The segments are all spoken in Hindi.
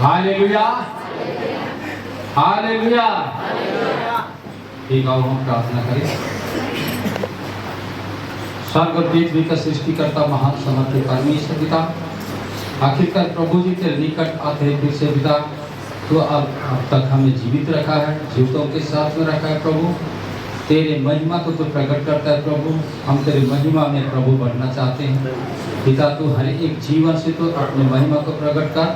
Hallelujah, hallelujah. ठीक है, हम प्रार्थना करें। स्वर्ग और पृथ्वी का सृष्टिकर्ता महान समर्थ परमेश्वर पिता, आखिरकार प्रभु जी के निकट आते हैं फिर से पिता। तो अब तक हमें जीवित रखा है, जीवितों के साथ में रखा है प्रभु। तेरे महिमा को तो प्रकट करता है प्रभु। हम तेरे महिमा में प्रभु बढ़ना चाहते हैं पिता। तू हर एक जीवन से तो अपने महिमा को प्रकट कर।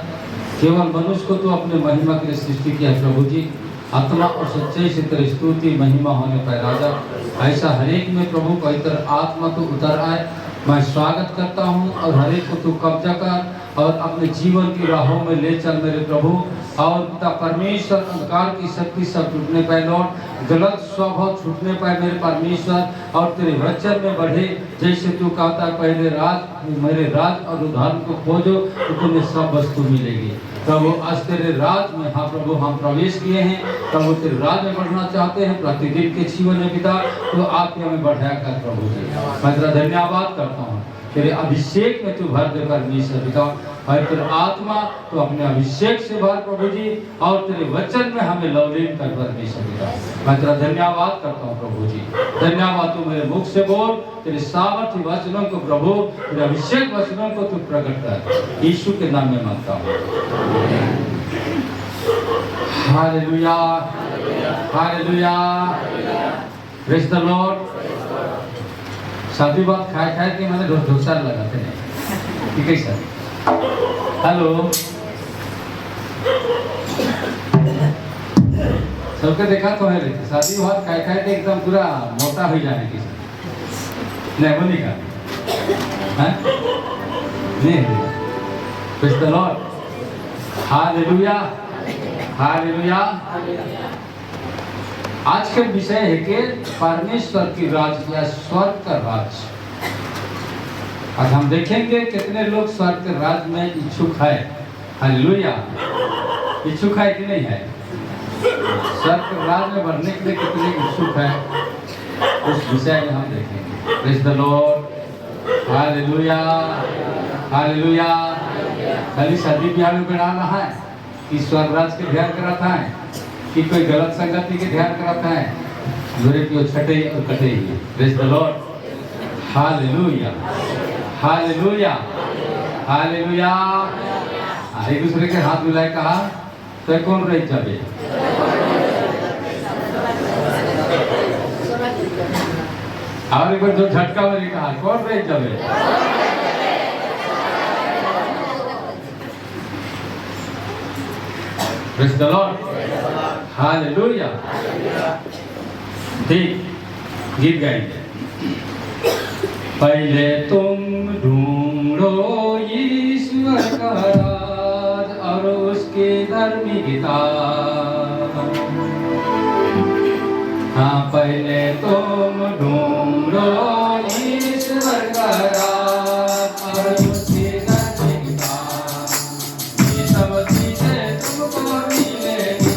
केवल मनुष्य को तो अपने महिमा के लिए सृष्टि किया है प्रभु जी। आत्मा और सच्चाई से तेरी स्तुति महिमा होने पर राजा, ऐसा हरेक में प्रभु पवित्र आत्मा तो उतर आए। मैं स्वागत करता हूँ और हरेक को तू कब्जा कर और अपने जीवन की राहों में ले चल मेरे प्रभु। और पिता परमेश्वर, अंधकार की शक्ति सब छूटने पाए लौट, गलत स्वभाव छूटने पाए मेरे परमेश्वर, और तेरे वचन में बढ़े। जैसे तू कहता है पहले मेरे राज और उद्धार को खोजो तो तुम्हें सब वस्तु मिलेगी प्रभु। आज तेरे राज में हाँ प्रभु हम प्रवेश किए हैं प्रभु। तेरे राज में बढ़ना चाहते हैं प्रतिदिन के जीवन में पिता। तो आप हमें बढ़ाया कर प्रभु जी। मैं तेरा धन्यवाद करता हूँ। तेरे अभिषेक में तू भर दे परमेश्वर पिता। और तेरे आत्मा तो अपने अभिषेक से भर प्रभु जी, और तेरे वचन में हमें लवलीन कर परमेश्वर पिता। मैं तेरा धन्यवाद करता हूँ प्रभु जी। धन्यवाद तू मेरे मुख से बोल, तेरे सामर्थ्य वचनों को प्रभु, तेरे अभिषेक वचनों को तू प्रकट कर। यीशु के नाम में मांगता हूँ, hallelujah, hallelujah, praise the Lord. साथी बात खाए के मैंने ढोसा लगाते नहीं, ठीक है सर। हेलो, सबके देखा तो है लेकिन शादी बात खाए के एकदम पूरा मोटा हो जाने की नहीं बनी का है नहीं। Praise the Lord, hallelujah, hallelujah. आज का विषय है कि परमेश्वर की राज या स्वर्ग का राज। आज हम देखेंगे कितने लोग स्वर्ग के राज में इच्छुक है। हालेलुया, इच्छुक है कि नहीं है? स्वर्ग के राज में बढ़ने के लिए कितने इच्छुक है, उस विषय में हम देखेंगे। Praise the Lord, hallelujah, hallelujah. खाली शादी ब्याह में बढ़ा रहा है कि स्वर्ग राज के ध्यान कराता है कि कोई गलत संगति के ध्यान कराता है? जोरे की छठे और कटे ही। Praise the Lord, hallelujah, hallelujah, hallelujah. एक दूसरे के हाथ मिलाए कहा तो कौन रही जाबे? और एक बार जो झटका मेरे कहा कौन रही जाबे? Praise the Lord, hallelujah. देख गीत गाएंगे। पहले तुम ढूंढो ईश्वर का राज और उसकी धार्मिकता। हाँ, पहले तुम ढूंढो ईश्वर का राज और उसकी धार्मिकता। ये सब चीजें तुमको मिलेगी।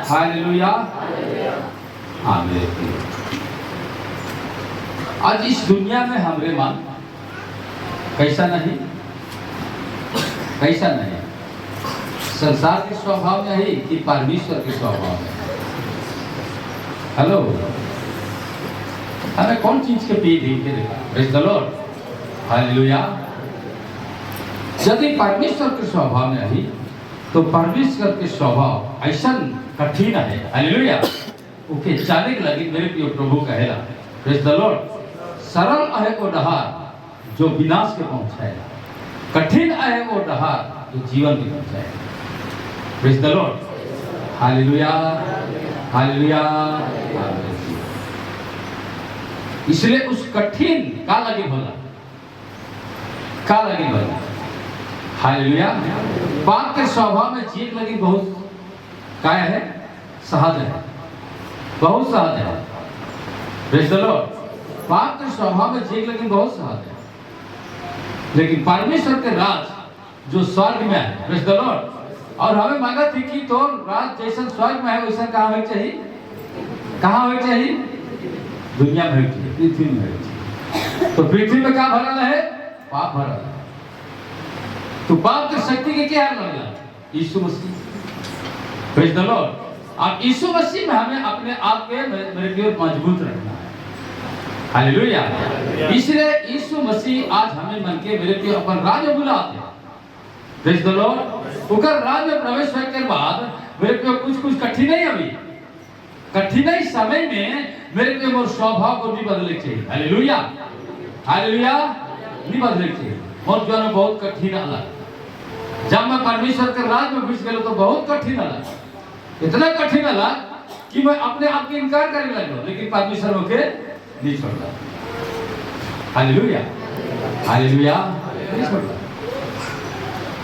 हालेलुया। आमीन। आज इस दुनिया में हमरे मन कैसा नहीं, कैसा नहीं, संसार के स्वभाव में है कि परमेश्वर के स्वभाव में? हेलो, हमें कौन चीज के पीछे देखते देखा? Praise the Lord, hallelujah. यदि परमेश्वर के स्वभाव में है तो परमेश्वर के स्वभाव ऐसा कठिन है, हालेलुया, ओके जाने के लगे मेरे प्रिय प्रभु कहेला, प्रेज़ द लॉर्ड, सरल आहे वो डहार जो विनाश के पहुंचाएगा, कठिन आहे वो डहार जो जीवन में पहुंचाएगा। Praise the Lord, hallelujah, hallelujah. इसलिए उस कठिन का लगे भला, का लगे भला, हालेलुया। पाप के स्वभाव में जीत लगी बहुत क्या है, सहज है, बहुत सहज है। प्रेज़ द लॉर्ड, पाप के स्वभाव में जीत लगी बहुत सहज है, लेकिन परमेश्वर के राज जो स्वर्ग में है, प्रेज़ द लॉर्ड, और हमें मांगा थी कि तो राज जैसा स्वर्ग में है वैसा कहाँ होना चाहिए, कहाँ होना चाहिए, दुनिया में होना चाहिए, पृथ्वी में होना चाहिए। तो पृथ्वी में क्या भरा है, पाप भरा है। तो पाप की शक्ति के क्या लगेगा, यीशु मसीह, प्रेज़ द लॉर्ड। अब यीशु मसीह में हमें अपने आप के मेरे की ओर मजबूत रखना है, हालेलुया। इसलिए यीशु मसीह आज हमें मन के मेरे की अपन राज में बुलाते हैं, प्रेज़ द लॉर्ड। उकर राज में प्रवेश होने के बाद मेरे को कुछ कठिनाई अभी, कठिनाई समय में मेरे को मोर स्वभाव को भी बदले चाहिए, हालेलुया, हालेलुया, नहीं बदले चाहिए। और जो है बहुत कठिन अलग, जब मैं परमेश्वर के राज में घुस गया तो बहुत कठिन अलग, इतना कठिन अलग कि मैं अपने आप की इनकार करने लगा, लेकिन परमेश्वर होके नहीं छोड़ता, हालेलुया, हालेलुया, नहीं छोड़ता।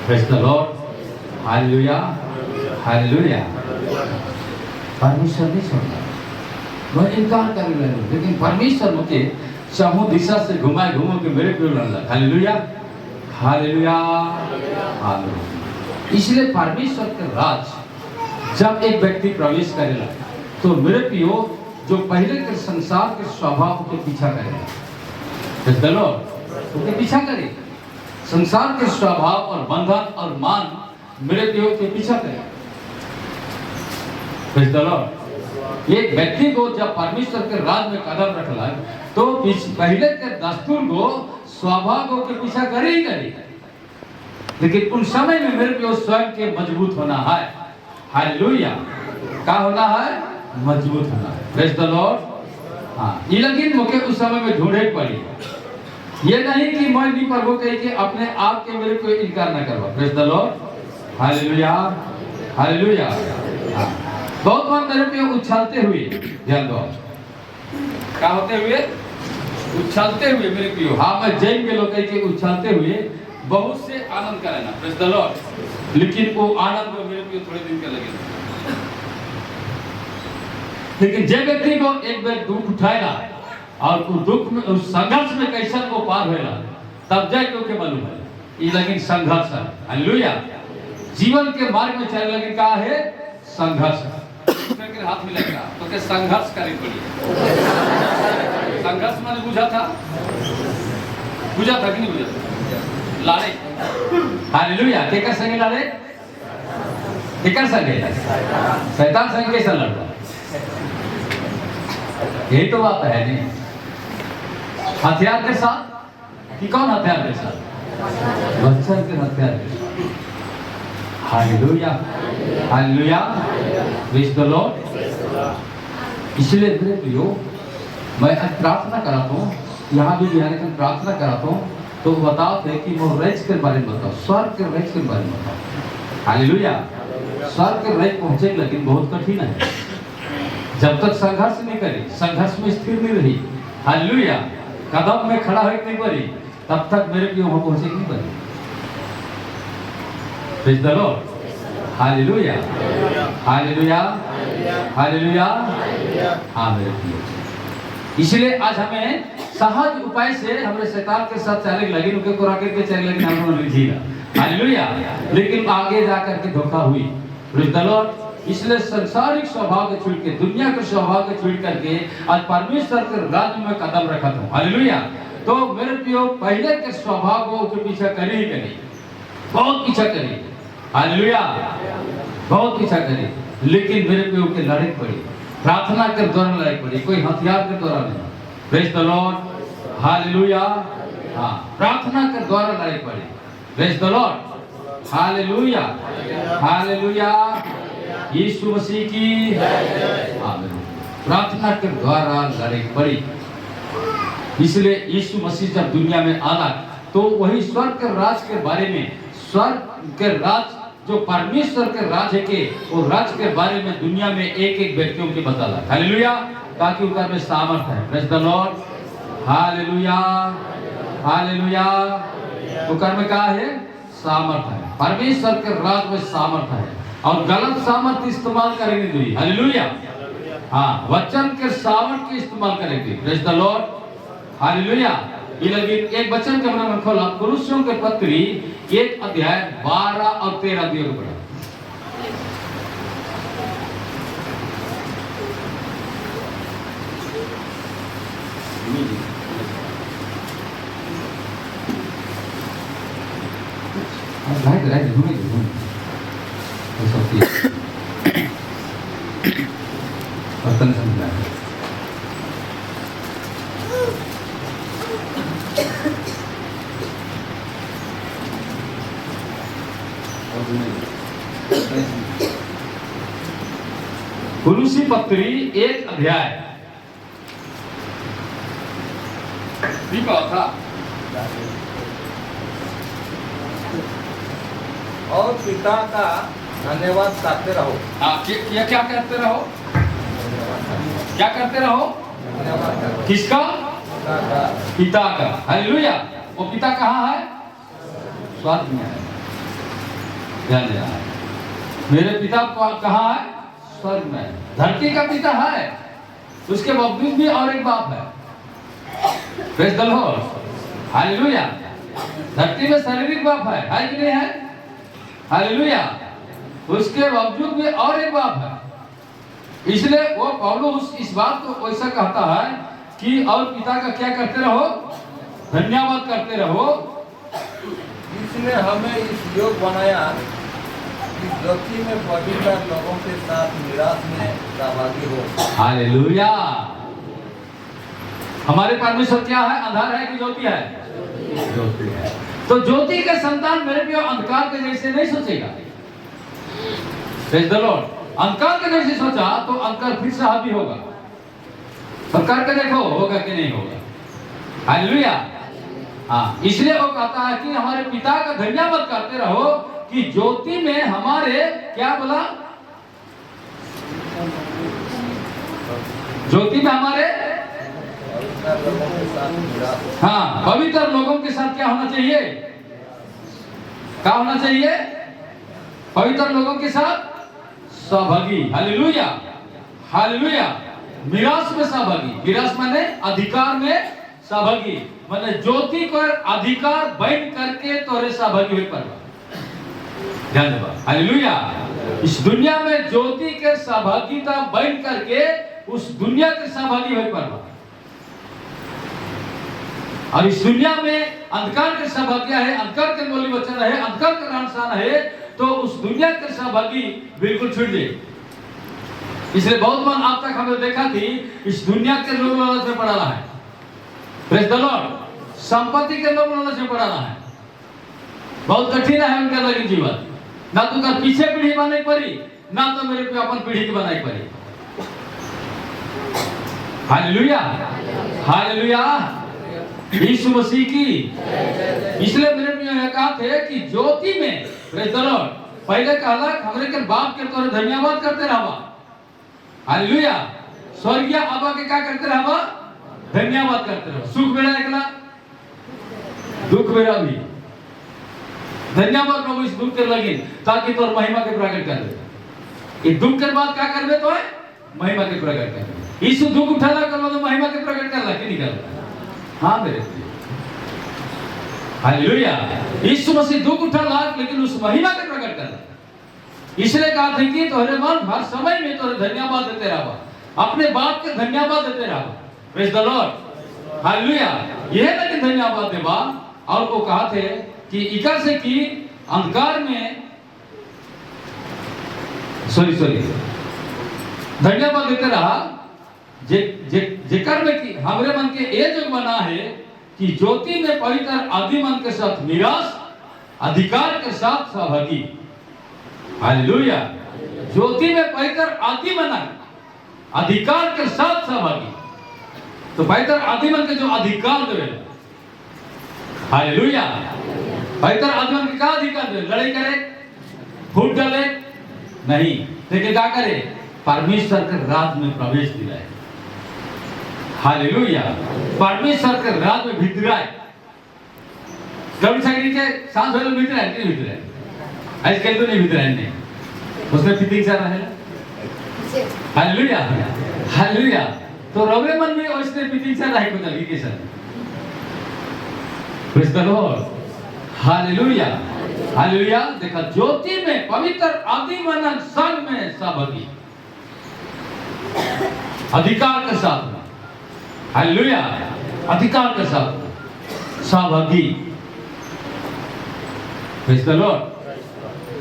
Praise the Lord, hallelujah, hallelujah. परमेश्वर नहीं छोड़ता, मैं इनकार करने लगा, लेकिन परमेश्वर मुझे चाहूं दिशा से घुमाए घूमो के मेरे पे लगा, हालेलुया, हालेलुया, हालेलुया। इसलिए परमेश्वर के राज जब एक व्यक्ति प्रवेश करेगा तो मेरे पियो जो पहले के संसार के स्वभाव के पीछा करेगा, प्रेज़ द लॉर्ड, उसके पीछा करे, संसार के स्वभाव और बंधन और मान मेरे पियो के पीछा करेगा, प्रेज़ द लॉर्ड। एक व्यक्ति को जब परमेश्वर के राज में कदम रखला तो पहले के दस्तूर को स्वभाव को के पीछा करे ही करे, लेकिन उन समय में मेरे को स्वयं के मजबूत होना है, हालेलुया, क्या होना है, मजबूत होना है, प्रेज़ द लॉर्ड। हाँ, ये लेकिन मुझे उस समय में ढूंढे पड़ी, ये नहीं कि मैं नहीं प्रभु कह के अपने आप के मेरे को इनकार न करवा, praise the Lord, hallelujah, hallelujah. बहुत बार मेरे पे उछलते हुए, ध्यान दो, क्या होते हुए, उछलते हुए मेरे प्रियो, हाँ मैं जैन के लोग के उछलते हुए बहुत से आनंद करेना, प्रेज़ द लॉर्ड, लेकिन वो आनंद में मेरे प्रियो थोड़े दिन के लगे, लेकिन जब व्यक्ति को एक बार दुख उठाएगा और उस दुख में उस संघर्ष में कैसा को पार होएगा तब जाके ओके मालूम है, ये लेकिन संघर्ष है, हालेलुया। जीवन के मार्ग में चलने लगे क्या है, संघर्ष, के हाथ में लगेगा तो के संघर्ष करे पड़ी, संघर्ष मैंने बुझा था कि नहीं बुझा था, लड़े, हालेलुया, केकर संगे लड़े, केकर संगे, शैतान संगे कैसा लड़ता, यही तो बात है नहीं, हथियार के साथ कि कौन हथियार के साथ, बच्चन के हथियार के साथ, hallelujah, hallelujah, praise the Lord. इसलिए मेरे प्रियो मैं प्रार्थना कराता हूँ, यहाँ भी बिहार की प्रार्थना कराता हूँ, तो बताओ थे कि वो रैज के बारे में बताओ, स्वर्ग के रैज के बारे में बताओ, हालेलुया। स्वर्ग के रैज पहुँचे लेकिन बहुत कठिन है, जब तक संघर्ष नहीं करी, संघर्ष में स्थिर नहीं रही, हालेलुया, कदम में खड़ा होकर नहीं पड़ी, तब तक मेरे प्रियो वहाँ पहुँचे नहीं पड़ी, praise the Lord, hallelujah, hallelujah, hallelujah, हाँ मेरे प्रियो। इसलिए आज हमें सहज उपाय से हमारे शैतान के साथ चले लगे, उनके को राकेट के चले लगे हम लीजिएगा, हालेलुया, लेकिन आगे जाकर के धोखा हुई, प्रेज़ द लॉर्ड, इसलिए संसारिक स्वभाव को छोड़ के, दुनिया के स्वभाव को छोड़ करके आज परमेश्वर के राज्य में कदम रखा हूँ। हालेलुया। तो मेरे प्रियो, पहले के स्वभाव को के पीछा करी ही करी, बहुत पीछा करी। हालेलुया, बहुत पीछा करी, लेकिन मेरे प्रियो के लड़ाई पड़ी, प्रार्थना के दौरान लड़ाई पड़ी, कोई हथियार के दौरान नहीं। Praise the Lord. हालेलुया। हाँ, प्रार्थना के द्वारा लड़ाई पड़ी। Praise the Lord. Hallelujah, hallelujah. यीशु मसीह की आमीन। प्रार्थना के द्वारा लड़ाई पड़ी। इसलिए यीशु मसीह जब दुनिया में आना, तो वही स्वर्ग के राज के बारे में, स्वर्ग के राज जो परमेश्वर के राज है के, वो राज के बारे में दुनिया में एक एक व्यक्तियों की बताला। हालेलुया। ताकि उनका में सामर्थ है। Praise the Lord. Hallelujah, hallelujah. उनका में क्या है? सामर्थ है। परमेश्वर के राज में सामर्थ है, और गलत सामर्थ इस्तेमाल करेंगे नहीं। हालेलुया। हाँ, वचन के सामर्थ के इस्तेमाल करेंगे। Praise the Lord. हालेलुया। ये लगी एक वचन के हमने खोला, कुलुस्सियों के पत्री 1 अध्याय 12 और 13 दियो पढ़ा। कुलुस्सी पत्री 1 अध्याय था। और पिता का धन्यवाद करते रहो। क्या करते रहो? क्या करते रहो? किसका? पिता का। हालेलुया। वो पिता कहाँ है? स्वर्ग में है। ध्यान देना है। मेरे पिता कहाँ है? स्वर्ग में। धरती का पिता है, उसके बावजूद भी और एक बाप है। Praise the Lord. हालेलुया। धरती में शारीरिक बाप है कि नहीं है? हालेलुया। उसके बावजूद भी और एक बाप है। इसलिए वो पौलुस इस बात को ऐसा कहता है कि और पिता का क्या करते रहो? धन्यवाद करते रहो। इसने हमें इस योग बनाया कि ज्योति में पवित्र लोगों के साथ निराश में सहभागी हो। हालेलुया। हमारे परमेश्वर क्या है? अंधार है कि ज्योति है? ज्योति है। तो ज्योति के संतान मेरे प्रिय अंधकार के जैसे नहीं सोचेगा। Praise the Lord. अंधकार के जैसे सोचा तो अंधकार फिर से हावी होगा। अंधकार के देखो होगा कि नहीं होगा। हालेलुया। हाँ, इसलिए वो कहता है कि हमारे पिता का धन्यवाद करते रहो कि ज्योति में हमारे क्या बोला? ज्योति में हमारे हाँ, पवित्र लोगों के साथ क्या होना चाहिए? क्या होना चाहिए? पवित्र लोगों के साथ सहभागी। Hallelujah, hallelujah. मिरास में सहभागी। मिरास माने अधिकार में सहभागी, माने ज्योति पर अधिकार बैठ करके तोरे सहभागी हुए पर। ध्यान दो। हालेलुया। इस दुनिया में ज्योति के सहभागिता बैठ करके उस दुनिया के सहभागी हुए पर, और इस दुनिया में अंधकार के सहभागी है, अंधकार के बोली वचन है, अंधकार का रहन है, तो उस दुनिया के सहभागी बिल्कुल छूट जाए। इसलिए बहुत बार आप तक हमने देखा थी इस दुनिया के लोग लालच में पड़ा है। Praise the Lord. संपत्ति के लोग लालच में पड़ा है। बहुत कठिन है उनका लगी जीवन। ना तो कर पीछे पीढ़ी बनाई पड़ी, ना तो मेरे पे अपन पीढ़ी की बनाई पड़ी। Hallelujah, hallelujah. यीशु मसीह की। इसलिए मेरे में कहा थे कि ज्योति में प्रेज द लॉर्ड पहले कहला हमरे के बाप के तोरे धन्यवाद करते रहबा। हालेलुया। स्वर्गीय अब्बा के क्या करते रहबा? धन्यवाद करते रहो। सुख बेड़ा एकला, दुख बेड़ा भी धन्यवाद प्रभु इस दुख के लगी ताकि तोर महिमा के प्रकट कर दे। ये दुख के बाद क्या करबे तो है? महिमा के प्रकट कर दे। यीशु दुख उठाला करलो तो महिमा के प्रकट करला कि नहीं करला? हाँ मेरे। हालेलुया। यीशु मसीह दुख उठाला लेकिन उस महिमा के प्रकट करला। इसलिए कहा था कि तोहरे मन हर समय में तोहरे धन्यवाद देते रहो, अपने बाप के धन्यवाद देते रहो। Praise the Lord, hallelujah. यह ना कि धन्यवाद देवा और को कहा थे कि इकर से कि अंधकार में सॉरी धन्यवाद देते रहा जेकर में कि हमरे मन के ये जो बना है कि ज्योति में पवित्र आदि मन के साथ निराश अधिकार के साथ सहभागी। हालेलुया। ज्योति में पवित्र आदि मन अधिकार के साथ सहभागी। तो पवित्र आदि मन के जो अधिकार देवे, हालेलुया, पवित्र आदि मन के क्या अधिकार देवे? लड़ाई करे, फूट डाले नहीं, लेकिन क्या करे? परमेश्वर के राज में प्रवेश दिलाए। हालेलुया। परमेश्वर के राज में भितराए। कभी सगरी के सांस वाले भितराए कि नहीं भितराए? आज कल तो नहीं भितराए नहीं, उसने फिटिंग सा रहेला। Hallelujah, hallelujah. तो रवे मन में उसने फिटिंग सा रहे को चली के sir. Praise the Lord, hallelujah, hallelujah. देखा ज्योति में पवित्र आदि मन संग में सहभागी, अधिकार के साथ, हालेलुया, अधिकार के साथ सहभागी। Praise the Lord.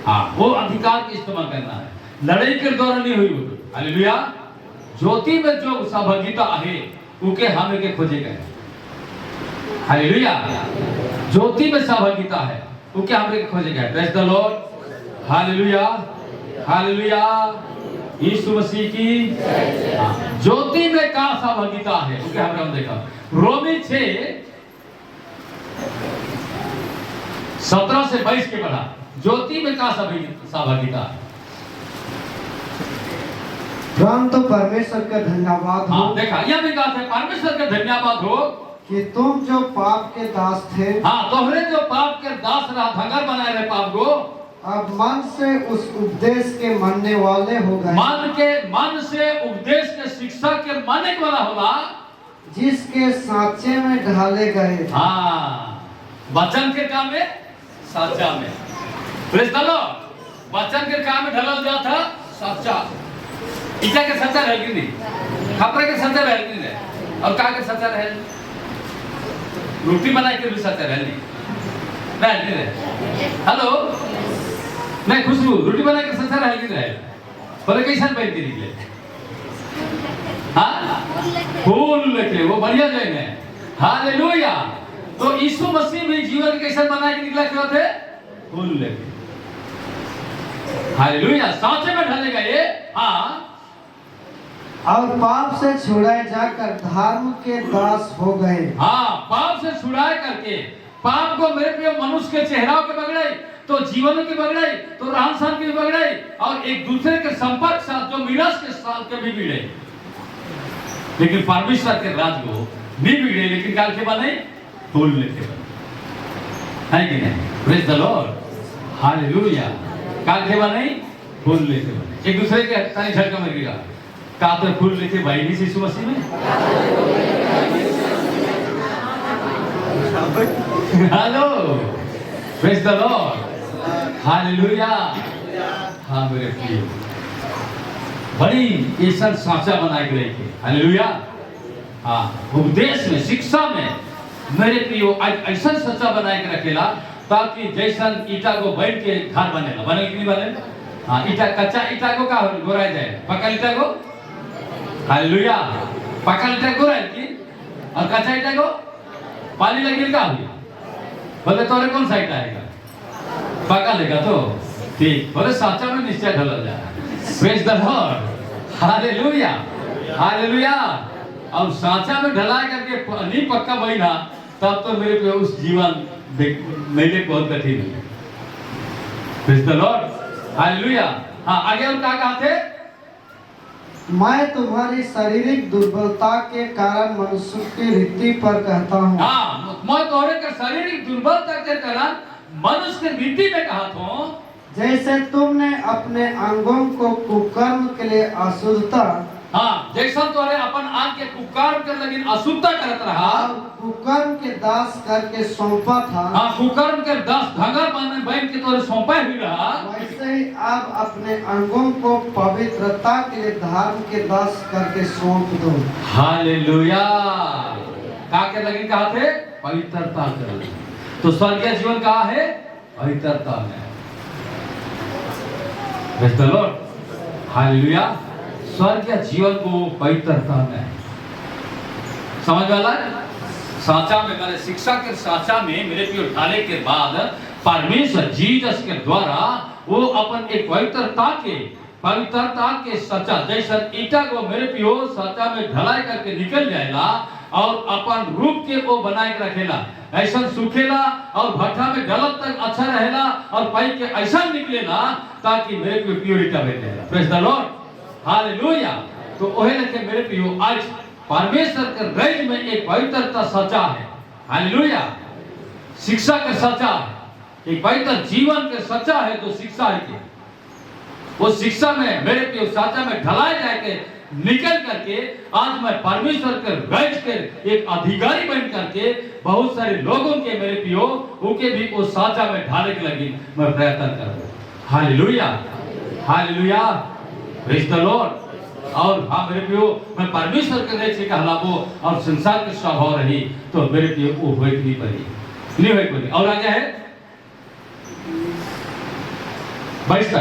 हाँ, वो अधिकार का इस्तेमाल करना है, लड़ाई के द्वारा नहीं हुई वो। हालेलुया। ज्योति में जो सहभागिता है उनके हमें के खोजे गए। हालेलुया। ज्योति में सहभागिता है उनके हमें के खोजे गए। Praise the Lord, hallelujah, hallelujah. यीशु मसीह की ज्योति में का सहभागिता है उनके हम देखा। रोमी 6:17 से 22 के पढ़ा। ज्योति में का सहभागिता है। परंतु परमेश्वर का धन्यवाद हो। हाँ, देखा यह भी कहा था, परमेश्वर का धन्यवाद हो कि तुम जो पाप के दास थे, हाँ, तोहरे जो पाप के दास रहा, धंगर बनाए रहे पाप को, अब मन से उस उपदेश के मानने वाले हो गए। मन से उपदेश के शिक्षा के मानने वाला होला, जिसके सांचे में ढाले गए। हाँ, वचन के काम में, साचा में। Praise the Lord. वचन के काम में ढला जा था साचा। ईटा के सच्चा रह कि नहीं, खपरे के सच्चा रह कि नहीं, और का के सच्चा रह, रोटी बनाए के भी सच्चा रह नहीं रहे। हेलो, नहीं खुशबू, रोटी बना के सच्चा रह कि नहीं, बोले कैसा पहन के निकले? हाँ, फूल लेके वो बढ़िया जगह है। हालेलुया। तो यीशु मसीह भी जीवन कैसे बना के निकला क्यों थे? फूल लेके। हालेलुया। सांचे में ढलेगा ये। हाँ, और पाप से छुड़ाए जाकर धर्म के दास हो गए। हाँ, पाप से छुड़ाए करके, पाप को मेरे प्रिय मनुष्य के चेहरा के बगड़ाई, तो जीवन की बगड़ाई, तो रहन सहन की बगड़ाई, और एक दूसरे के संपर्क साथ जो मिरास के साथ के भी बिगड़े। लेकिन परमेश्वर के राज को नहीं बिगड़े, लेकिन काल के बने फूल लेके बने, है कि नहीं? Praise the Lord, hallelujah. काल के बने फूल लेके बने। एक दूसरे के ताली झटका मरेगा का तो फूल लेके भाई भी यीशु मसीह में। Hello, praise the Lord, hallelujah. हाँ मेरे प्रिय, बड़ी ऐसा सांचा बनाए गए थे। हालेलुया। हाँ, उपदेश में, शिक्षा में मेरे प्रियो ऐसा सच्चा बनाए के रखेला, ताकि जैसन ईटा को बैठ के घर बनेगा, बने कि नहीं बने? हाँ, ईटा, कच्चा ईटा को का गोराया जाए, पक्का ईटा को, हालेलुया, पक्का ईटा गोराया की, और कच्चा ईटा को पानी लगे का हुई। बोले तोरे कौन सा ईटा आएगा? पक्का लेगा तो ठीक। बोले साचा में निश्चय ढला जाए। Praise the Lord, hallelujah, hallelujah. और साचा में ढला करके नहीं पक्का बना, तब तो मेरे पे उस जीवन मेरे बहुत कठिन है। Praise the Lord, hallelujah. हाँ, आगे और क्या कहते? मैं तुम्हारी शारीरिक दुर्बलता के कारण मनुष्य की रीति पर कहता हूँ। हाँ, मैं तोहरे के शारीरिक दुर्बलता के कारण मनुष्य की रीति में कहता हूँ। जैसे तुमने अपने अंगों को कुकर्म के लिए अशुद्धता हाँ जैसा तोरे अपन आग के कुकर्म के लेकिन अशुद्धता करत रहा, और कुकर्म के दास करके सौंपा था, हाँ कुकर्म के 10 ढंगर बन के तोरे सौंपा ही रहा, वैसे ही आप अपने अंगों को पवित्रता के लिए धर्म के दास करके सौंप दो। हालेलुया। का के लगे कहा थे पवित्रता कर। तो स्वर्गीय जीवन कहा है पवित्रता में। Praise the Lord. हालेलुया। स्वर्गीय जीवन को पवित्रता में समझ वाला है। साचा में मैंने शिक्षा के साचा में मेरे प्रिय ढाले के बाद परमेश्वर जीसस के द्वारा वो अपन एक पवित्रता के सचा जैसा ईटा को मेरे पियो सचा में ढलाई करके निकल जाएगा और अपन रूप के वो बनाए के रखेला, ऐसा सूखेला और भट्ठा में गलत तक अच्छा रहेला और पाई के ऐसा निकलेला ताकि मेरे पियो प्योरिटी बनेला। Praise the Lord. हालेलुया। तो ओहे लेके मेरे पियो आज परमेश्वर के राज्य में एक पवित्रता सचा है। हालेलुया। शिक्षा के सचा है, एक पवित्र जीवन के सचा है जो शिक्षा है कि वो शिक्षा में मेरे पियो साचा में ढलाए जाके निकल करके आज मैं परमेश्वर के राज्य के एक अधिकारी बन करके बहुत सारे लोगों के मेरे पियो उनके भी वो साचा में ढाले के लगी मैं प्रयत्न करूं। Hallelujah. Hallelujah. Praise the Lord. और हाँ मेरे पियो मैं परमेश्वर के राज्य से कहलावो और संसार के स्वभाव रही तो मेरे पियो वो होई नहीं पड़ी नहीं होई पड़ी। और आगे है 22।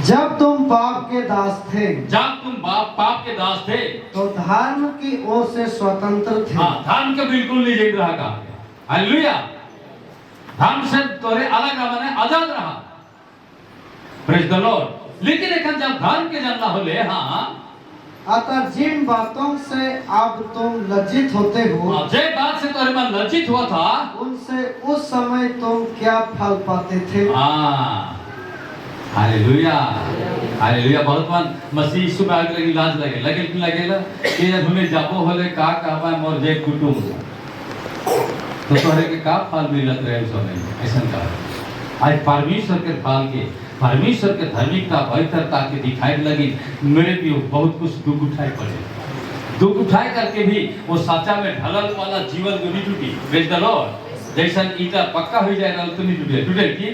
जब तुम पाप के दास थे, जब तुम पाप के दास थे तो धर्म की ओर से स्वतंत्र थे। हाँ धर्म के बिल्कुल नहीं जीत रहा का। हालेलुया। धर्म से तोरे अलग रहा माने आजाद रहा। Praise the Lord. लेकिन एक जब धर्म के जानना होले हाँ अतः जिन बातों से अब तुम लज्जित होते हो, जे बात से तोरे मन लज्जित हुआ था उनसे उस समय तुम क्या फल पाते थे। हाँ हालेलुया। हालेलुया। बहुत मन मसीह यीशु में आगे लगी लाज लगे कि लगेला कि जब हमें जाबो होले का कहवा मोर जे कुटुंब तो तोहरे के का फल मिलत रहे समय ऐसा का। आज परमेश्वर के फल के परमेश्वर के धार्मिकता पवित्रता के दिखाई लगी मेरे भी बहुत कुछ दुख उठाए पड़े। दुख उठाए करके भी वो साचा में ढलल वाला जीवन को नहीं टूटी। Praise the Lord. जैसा ईटा पक्का हो जाए रहल तो नहीं टूटे टूटे की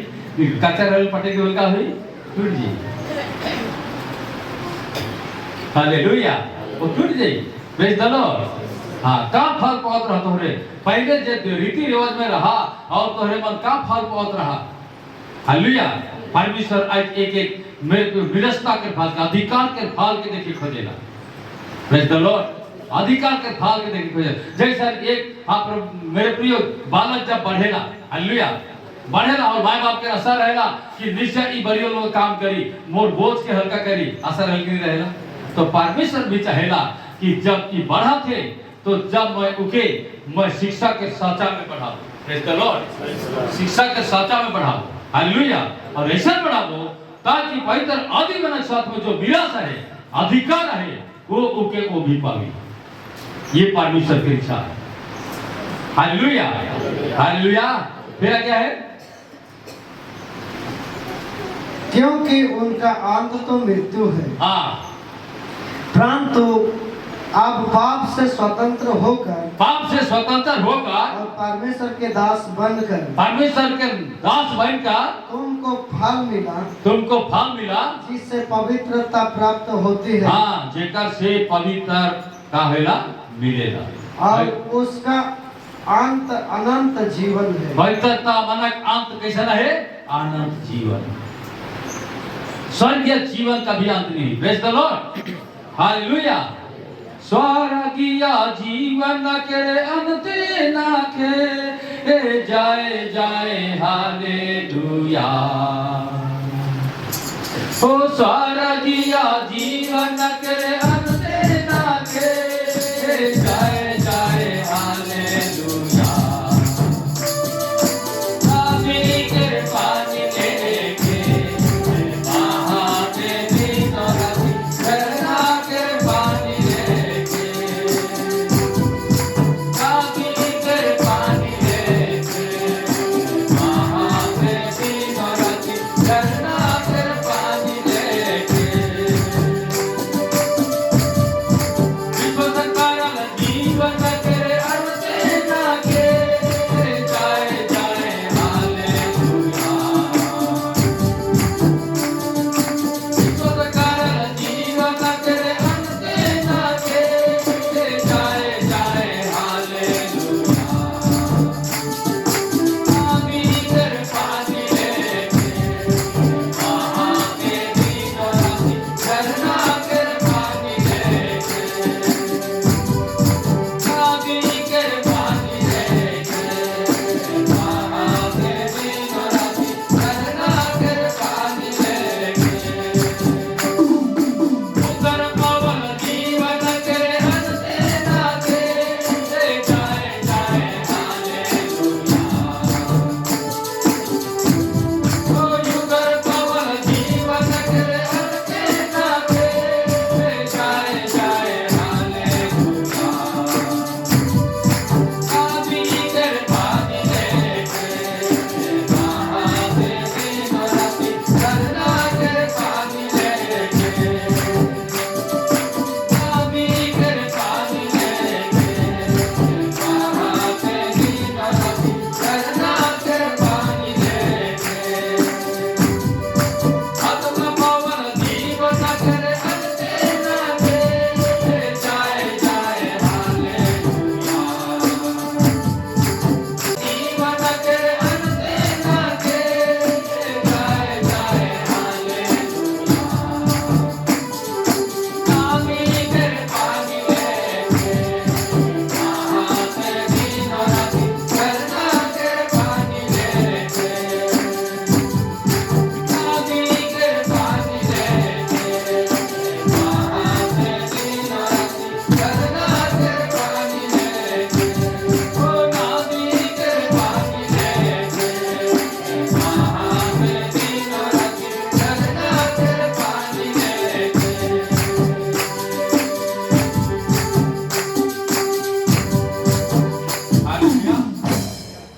कच्चा रहल पटे के का हुई टूट जी। हालेलुया। वो टूट जाई। Praise the Lord. हाँ का फल पावत रहा तोहरे पहले जे रीति रिवाज में रहा और तोहरे मन का फल पावत रहा। हालेलुया। परमेश्वर आज एक मेरे विरसता के फल का अधिकार के फल के देखिए खोजेला। Praise the Lord. अधिकार के फल के देखिए खोजेला। जैसा एक आप मेरे प्रिय बालक जब बढ़ेला हालेलुया बढ़ेला और माँ बाप के असर रहेला कि निश्चय ई बड़ियों लोग काम करी मोर बोझ के हल्का करी असर हल्की नहीं रहेला। तो परमेश्वर भी चाहेला कि जब ई बढ़ा थे तो जब मैं शिक्षा के साचा में बढ़ाऊं। Praise the Lord. शिक्षा के साचा में बढ़ाऊं। हालेलुया। और ऐसा बढ़ाओ ताकि पवित्र आदि मन साथ में जो विरास है अधिकार है वो भी पावे। ये परमेश्वर की इच्छा है। हालेलुया। हालेलुया। फिर क्या है क्योंकि उनका अंत तो मृत्यु है। हाँ परंतु अब पाप से स्वतंत्र होकर और परमेश्वर के दास बनकर तुमको फल मिला जिससे पवित्रता प्राप्त होती है। हाँ जेकर से पवित्र का होला मिलेगा और उसका अंत अनंत जीवन है। पवित्रता मनक अंत कैसा है अनंत जीवन। स्वर्गीय जीवन का भी अंत नहीं। Praise the Lord. हालेलुया। स्वर्गीय जीवन के अंत ना के जाए हालेलुया। ओ स्वर्गीय जीवन के अंत ना के जाए हालेलुया। अभी के पानी लेके महादेवी नौराती करना के पानी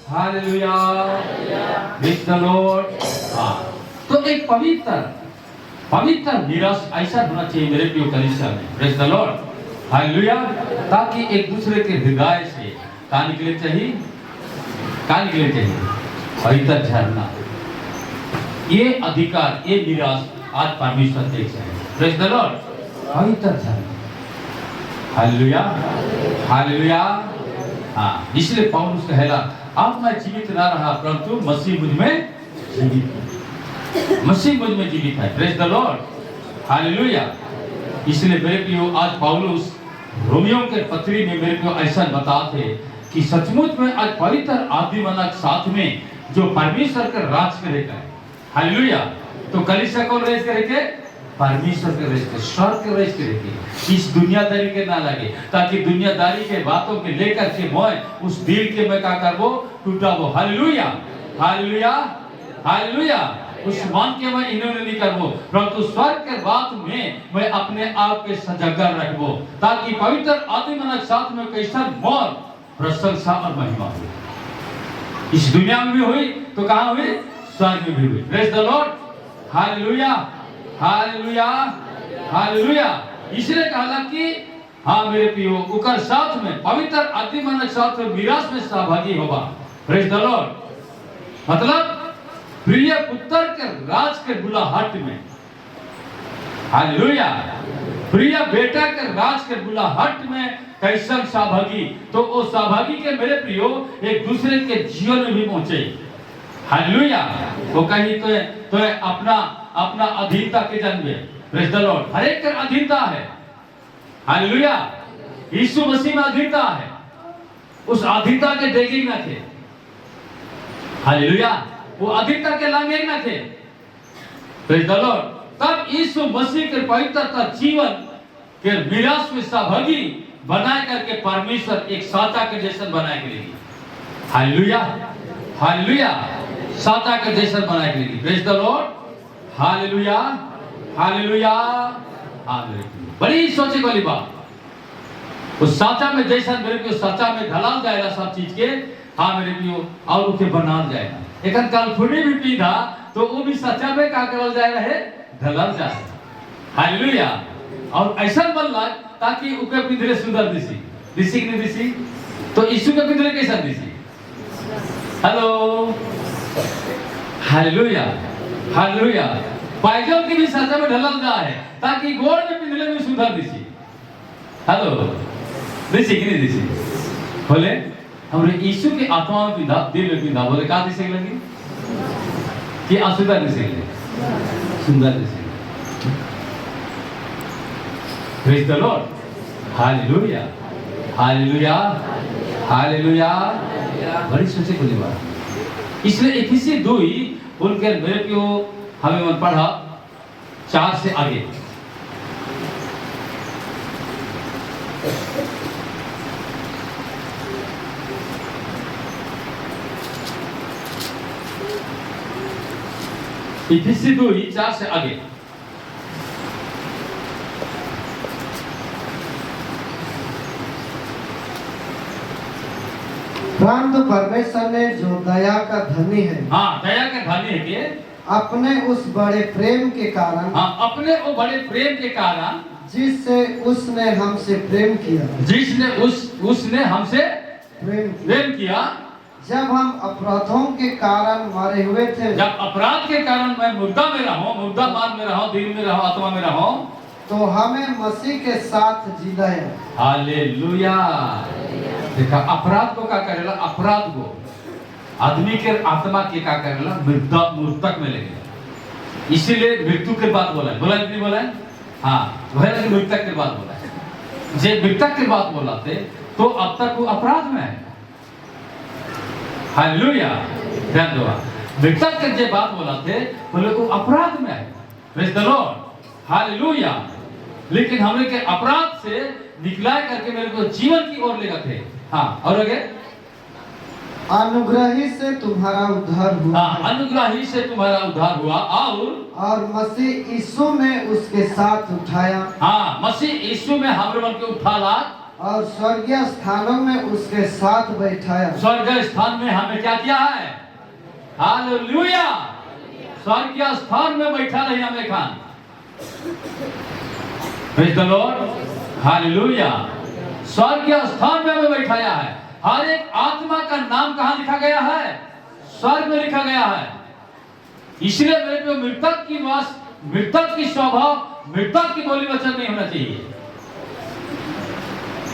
हालेलुया, प्रेज द लॉर्ड। हाँ, तो एक पवित्र मीरास ऐसा होना चाहिए मेरे प्रिय कलीसिया में, प्रेज द लॉर्ड, हालेलुया, ताकि एक दूसरे के हृदय से क्या निकले चाहिए, पवित्र झरना। ये अधिकार, ये मीरास आज परमेश्वर देख रहे हैं, प्रेज द लॉर्ड, पवित्र झरना, हालेलुया, हालेलुया। हाँ, इसलिए पौलुस कहला, अब मैं जीवित ना रहा परंतु मसीह मुझ में जीवित है, मसीह मुझ में जीवित है, प्रेज द लॉर्ड, हालेलुया। इसलिए मेरे प्रियो आज पौलुस रोमियो के पत्री में मेरे को ऐसा बताते कि सचमुच में आज पवित्र आदमी मनक साथ में जो परमेश्वर का राज करेगा, हालेलुया। तो कलीसिया कौन राज करेगा? परमेश्वर के राज के, स्वर्ग के राज करेगी। इस दुनियादारी के ना लगे, ताकि दुनियादारी के बातों के लेकर के मैं उस दिल के मैं क्या करबो, टूटा वो, हालेलुया, हालेलुया, हालेलुया। उस मान के मैं इन्होंने नहीं करबो, परंतु स्वर्ग के बात में मैं अपने आप के सजगकर रखबो, ताकि पवित्र आदमी मनक साथ में कैसा मोर प्रशंसा और महिमा हो। इस दुनिया में भी हुई तो कहाँ हुई? स्वर्ग में भी हुई, praise the Lord, hallelujah, hallelujah, hallelujah. इसलिए कहा कि हाँ मेरे प्रियो उकर साथ में पवित्र आदमी मनक साथ में विरास में सहभागी होगा, प्रेज द लॉर्ड। मतलब प्रिय पुत्र के राज के बुलाहट में, हालेलुया, प्रिय बेटा के राज के बुलाहट में कैसा सहभागी, तो वो सहभागी के मेरे प्रियो एक दूसरे के जीवन में भी पहुंचे, हालेलुया। वो कहीं तो अपना अधीनता के जन्मे, प्रेज द लॉर्ड, हर एक का अधीनता है, हालेलुया। यीशु मसीह में अधीनता है, उस अधीनता के देगी न थे, हालेलुया, वो अधीनता के लांघे न थे, प्रेज द लॉर्ड। तब यीशु मसीह के पवित्रता जीवन के विरास में सहभागी बनाए करके परमेश्वर एक साचा के जैसन बनाए करेगी, हालेलुया, हालेलुया, साचा के जैसन बनाए करेगी, praise the Lord, hallelujah, hallelujah, hallelujah. बड़ी सोचे वाली बात, उस साचा में जैसा मेरे को साचा में ढलाल जाएगा सब चीज के, हाँ मेरे को और उसे बना जाएगा। एक कलफुनी भी पीधा तो वो भी सच्चा में क्या करल जाए रहे, ढलल जाए, हालेलुया। और ऐसा बनला ताकि उके पिंजरे सुंदर दिसी कि नहीं दिसी, तो यीशु के पिंजरे कैसा दिसी, हेलो, हालेलुया, हालेलुया। पायजल की भी सच्चा में ढलल जाए ताकि गोड़ में पिंजरे में सुंदर दिसी, हेलो, दिसी कि नहीं दिसी, बोले हमरे यीशु के आत्मा में पिंधा, दिल में पिंधा, बोले क्या दिसे लगी कि असुंदर दिसे लगी, सुंदर दिसे लगी, praise the Lord, hallelujah, hallelujah, hallelujah. बड़ी सोचे को बात, इसलिए इफिसी 2 उनके मेरे को हमें मन पढ़ा 4 से आगे, इफिसी 2 4 से आगे। परंतु परमेश्वर ने जो दया का धनी है, हाँ दया का धनी है कि अपने उस बड़े प्रेम के कारण, हाँ अपने वो बड़े प्रेम के कारण, जिससे उसने हमसे प्रेम किया, जिसने उसने हमसे प्रेम किया, जब हम अपराधों के कारण मरे हुए थे, जब अपराध के कारण मैं मुर्दा में रहा, मुर्दा मान में रहा, दिल में रहा, आत्मा में रहा, तो हमें मसीह के साथ जिलाया, हालेलुया। देखा अपराध को क्या करेला, अपराध को आदमी के आत्मा के क्या करेला, मृतक में लेके, इसीलिए मृत्यु के बाद बोला नहीं बोला, हाँ वह लगे मृतक के बाद बोला, जे मृतक के बाद बोलाते तो अब तक वो अपराध में है, हालेलुया। ध्यान दो, मृतक के जे बात बोलाते बोले वो अपराध में है, प्रेज द लॉर्ड, हालेलुया। लेकिन हमने के अपराध से निकला करके मेरे को जीवन की ओर ले गए थे, हाँ और आगे अनुग्रह से तुम्हारा उद्धार हुआ, हाँ अनुग्रह से तुम्हारा उद्धार हुआ, और मसीह यीशु में उसके साथ उठाया, हाँ मसीह यीशु में हमरे मन के उठाला, और स्वर्गीय स्थानों में उसके साथ बैठाया। स्वर्गीय स्थान में हमें क्या किया है? हालेलुया। स्वर्गीय स्थान में बैठा रही हमें Khan. Praise the Lord. Hallelujah. स्वर्गीय स्थान में हमें बैठाया है। हर एक आत्मा का नाम कहां लिखा गया है? स्वर्ग में लिखा गया है। इसलिए मेरे पे मृतक की स्वभाव, मृतक की बोली वचन नहीं होना चाहिए।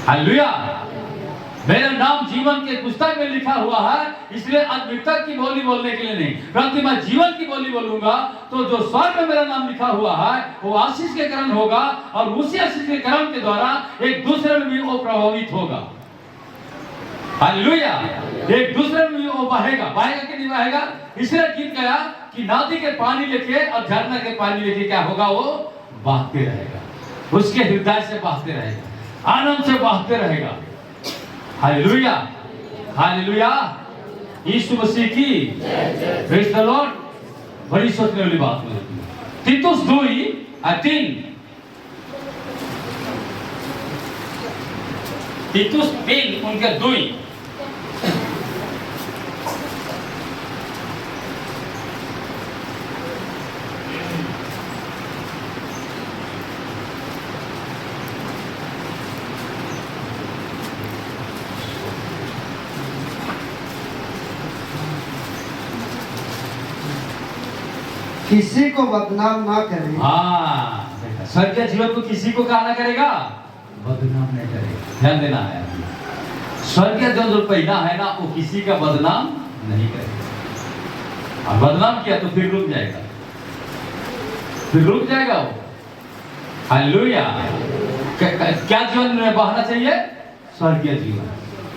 हालेलुया। मेरा नाम जीवन के पुस्तक में लिखा हुआ है, इसलिए आज मृतक की बोली बोलने के लिए नहीं, परंतु मैं जीवन की बोली बोलूंगा। तो जो स्वर्ग में मेरा नाम लिखा हुआ है वो आशीष के कारण होगा, और उसी आशीष के कारण के द्वारा एक दूसरे में भी वो प्रभावित होगा। हालेलुया। एक दूसरे में भी वो बहेगा कि नहीं बहेगा? इसलिए गीत गया कि नदी के पानी लेके और झरना के पानी लेके क्या होगा? वो बहते रहेगा, उसके हृदय से बहते रहेगा, आनंद से बहते रहेगा। हालेलुया। हालेलुया। यीशु मसीह की प्रेज द लॉर्ड। बड़ी सोचने वाली बात हो जाती है। तीतुस 2:3 तीतुस 3 उनके 2 किसी को बदनाम ना करे। हाँ, स्वर्गीय जीवन को किसी को क्या ना करेगा? बदनाम नहीं करेगा। ध्यान देना है। स्वर्गीय जो पैदा है ना, वो किसी का बदनाम नहीं करेगा। और बदनाम किया तो फिर रुक जाएगा, वो। हालेलुया। क्या जीवन में बहना चाहिए? स्वर्गीय जीवन,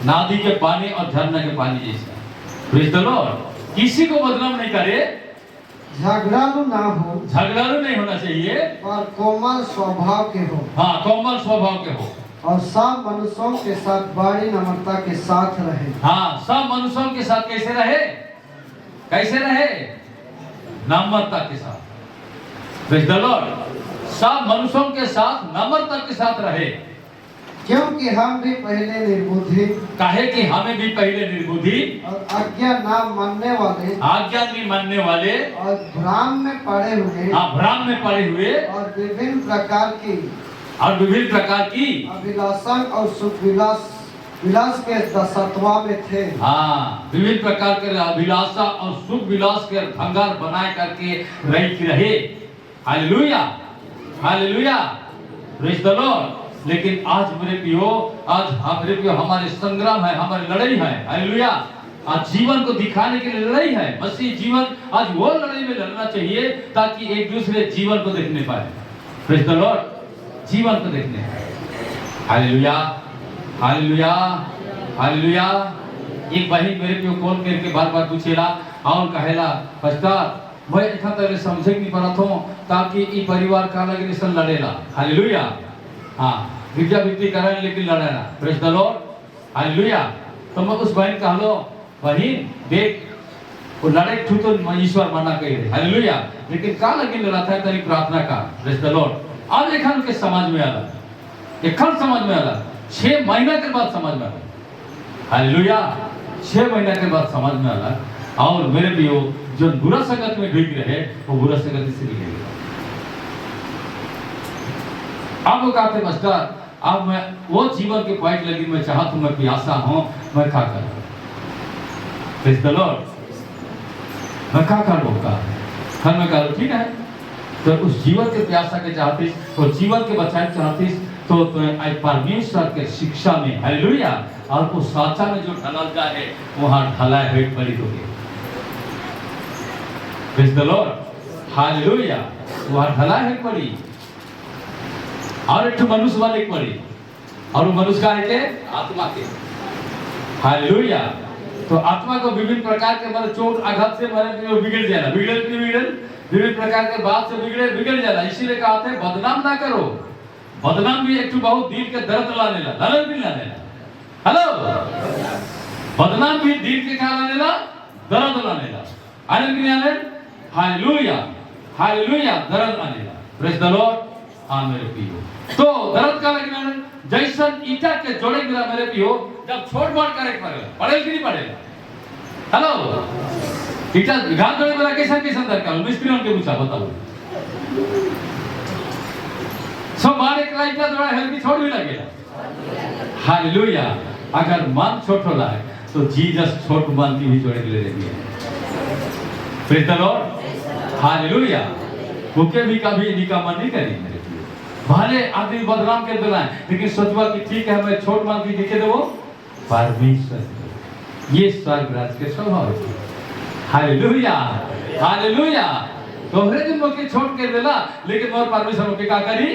नदी के पानी और झरना के पानी जैसा। Praise the Lord. किसी को बदनाम नहीं करे, झगड़ालू ना हो, झगड़ालू नहीं होना चाहिए, और कोमल स्वभाव के हो। हाँ, कोमल स्वभाव के हो, और सब मनुष्यों के साथ बड़ी नम्रता के साथ रहे। हाँ, सब मनुष्यों के साथ कैसे रहे? कैसे रहे? नम्रता के साथ। Praise the Lord. सब मनुष्यों के साथ नम्रता के साथ रहे, क्योंकि हम भी पहले निर्बुद्धि, काहे कि हमें भी पहले निर्बुद्धि और आज्ञा ना मानने वाले, आज्ञा नहीं मानने वाले, और भ्रम में पड़े हुए, हाँ, भ्रम में पड़े हुए, और विभिन्न प्रकार की अभिलाषा और सुख विलास के दसत्वा में थे। हाँ, विभिन्न प्रकार के अभिलाषा और सुख विलास के भंगार बनाए करके रहे। Hallelujah. Hallelujah. Praise the Lord. लेकिन आज मेरे प्रियो, हमारे संग्राम है, हमारी लड़ाई है। हालेलुया। आज जीवन को दिखाने के लिए लड़ाई है। मसीह जीवन आज वो लड़ाई में लड़ना चाहिए ताकि एक दूसरे जीवन को देखने पाए। Praise the Lord. जीवन को देखने पाए। हालेलुया। हालेलुया। हालेलुया। एक बहन मेरे प्रियो कॉल करके बार-बार पूछेला और कहेला, पास्टर मैं इतना तक समझे नहीं पड़ा था ताकि ई परिवार का लगे निसन लड़ेला। हालेलुया। हाँ, विद्यावृत्ति करें लेकिन लड़ेला। Praise the Lord. हालेलुया। तो मैं उस बहन कहलो, बहन देख वो लड़े तो ईश्वर मना कहे। हालेलुया। लेकिन का लगे लड़ाता है तेरी प्रार्थना का। Praise the Lord. अब लेखन के समझ में आला, एखन समझ में आला, 6 महीना के बाद समझ में आला। हालेलुया। 6 महीना के बाद समझ में आला। और मेरे भी जो बुरा संगत में डूब रहे वो बुरा संगत से निकल गया। अब वो कहते मास्टर, अब मैं वो जीवन के पॉइंट लगी, मैं चाहता हूं, मैं प्यासा हूं, मैं क्या करूं? Praise the Lord. मैं क्या करूं? का मैं करूं? ठीक है। तो उस जीवन के प्यासा के चाहतीस, तो जीवन के बचाए चाहतीस, तो परमेश्वर के शिक्षा में, हालेलुया, और उस साचा में जो ढलाल जाए वहां ढलाए हुए पड़ी होगी। Praise the Lord. हालेलुया। वहां ढलाए हुए पड़ी और एक मनुष्य वाले पड़ी, और वो मनुष्य का है के आत्मा के। हालेलुया। तो आत्मा को विभिन्न प्रकार के मतलब चोट आघात से मारे बिगड़ जाएगा। बिगड़ विभिन्न प्रकार के बात से बिगड़ जाएगा। इसीलिए कहते हैं बदनाम ना करो। बदनाम भी एक बहुत दिल के दर्द लाने ला, ललन भी लाने ला। हेलो। बदनाम भी दिल के क्या लाने ला? दर्द लाने ला। आनंद भी लाने। हालेलुया। हालेलुया। दर्द लाने ला। Praise the Lord. हाँ मेरे पियो। तो दर्द का लगना जैसन ईटा के जोड़े गिरा मेरे पियो, जब छोड़ मोड़ करे पड़ेगा, पड़ेगा कि नहीं पड़ेगा? हेलो, ईटा घात जोड़े गिरा कैसा कैसा दर्द का मिस्त्री के पूछा बताओ। सब मारे का ईटा जोड़ा है कि छोड़ भी लगेगा। हालेलुया। अगर मन छोट होला है तो जीसस छोट मन की भी जोड़े ले रही है। Praise the Lord. हालेलुया। भूखे भी कभी निकामा नहीं करी मेरे लिए। भले आदमी बदनाम कर देना है, लेकिन सोचवा कि ठीक है मैं छोट मान की दिखे दो परमेश्वर। ये स्वर्ग राज के स्वभाव है। Hallelujah hallelujah. तोहरे दिन मोके छोट के देला, लेकिन मोर परमेश्वर मोके का करी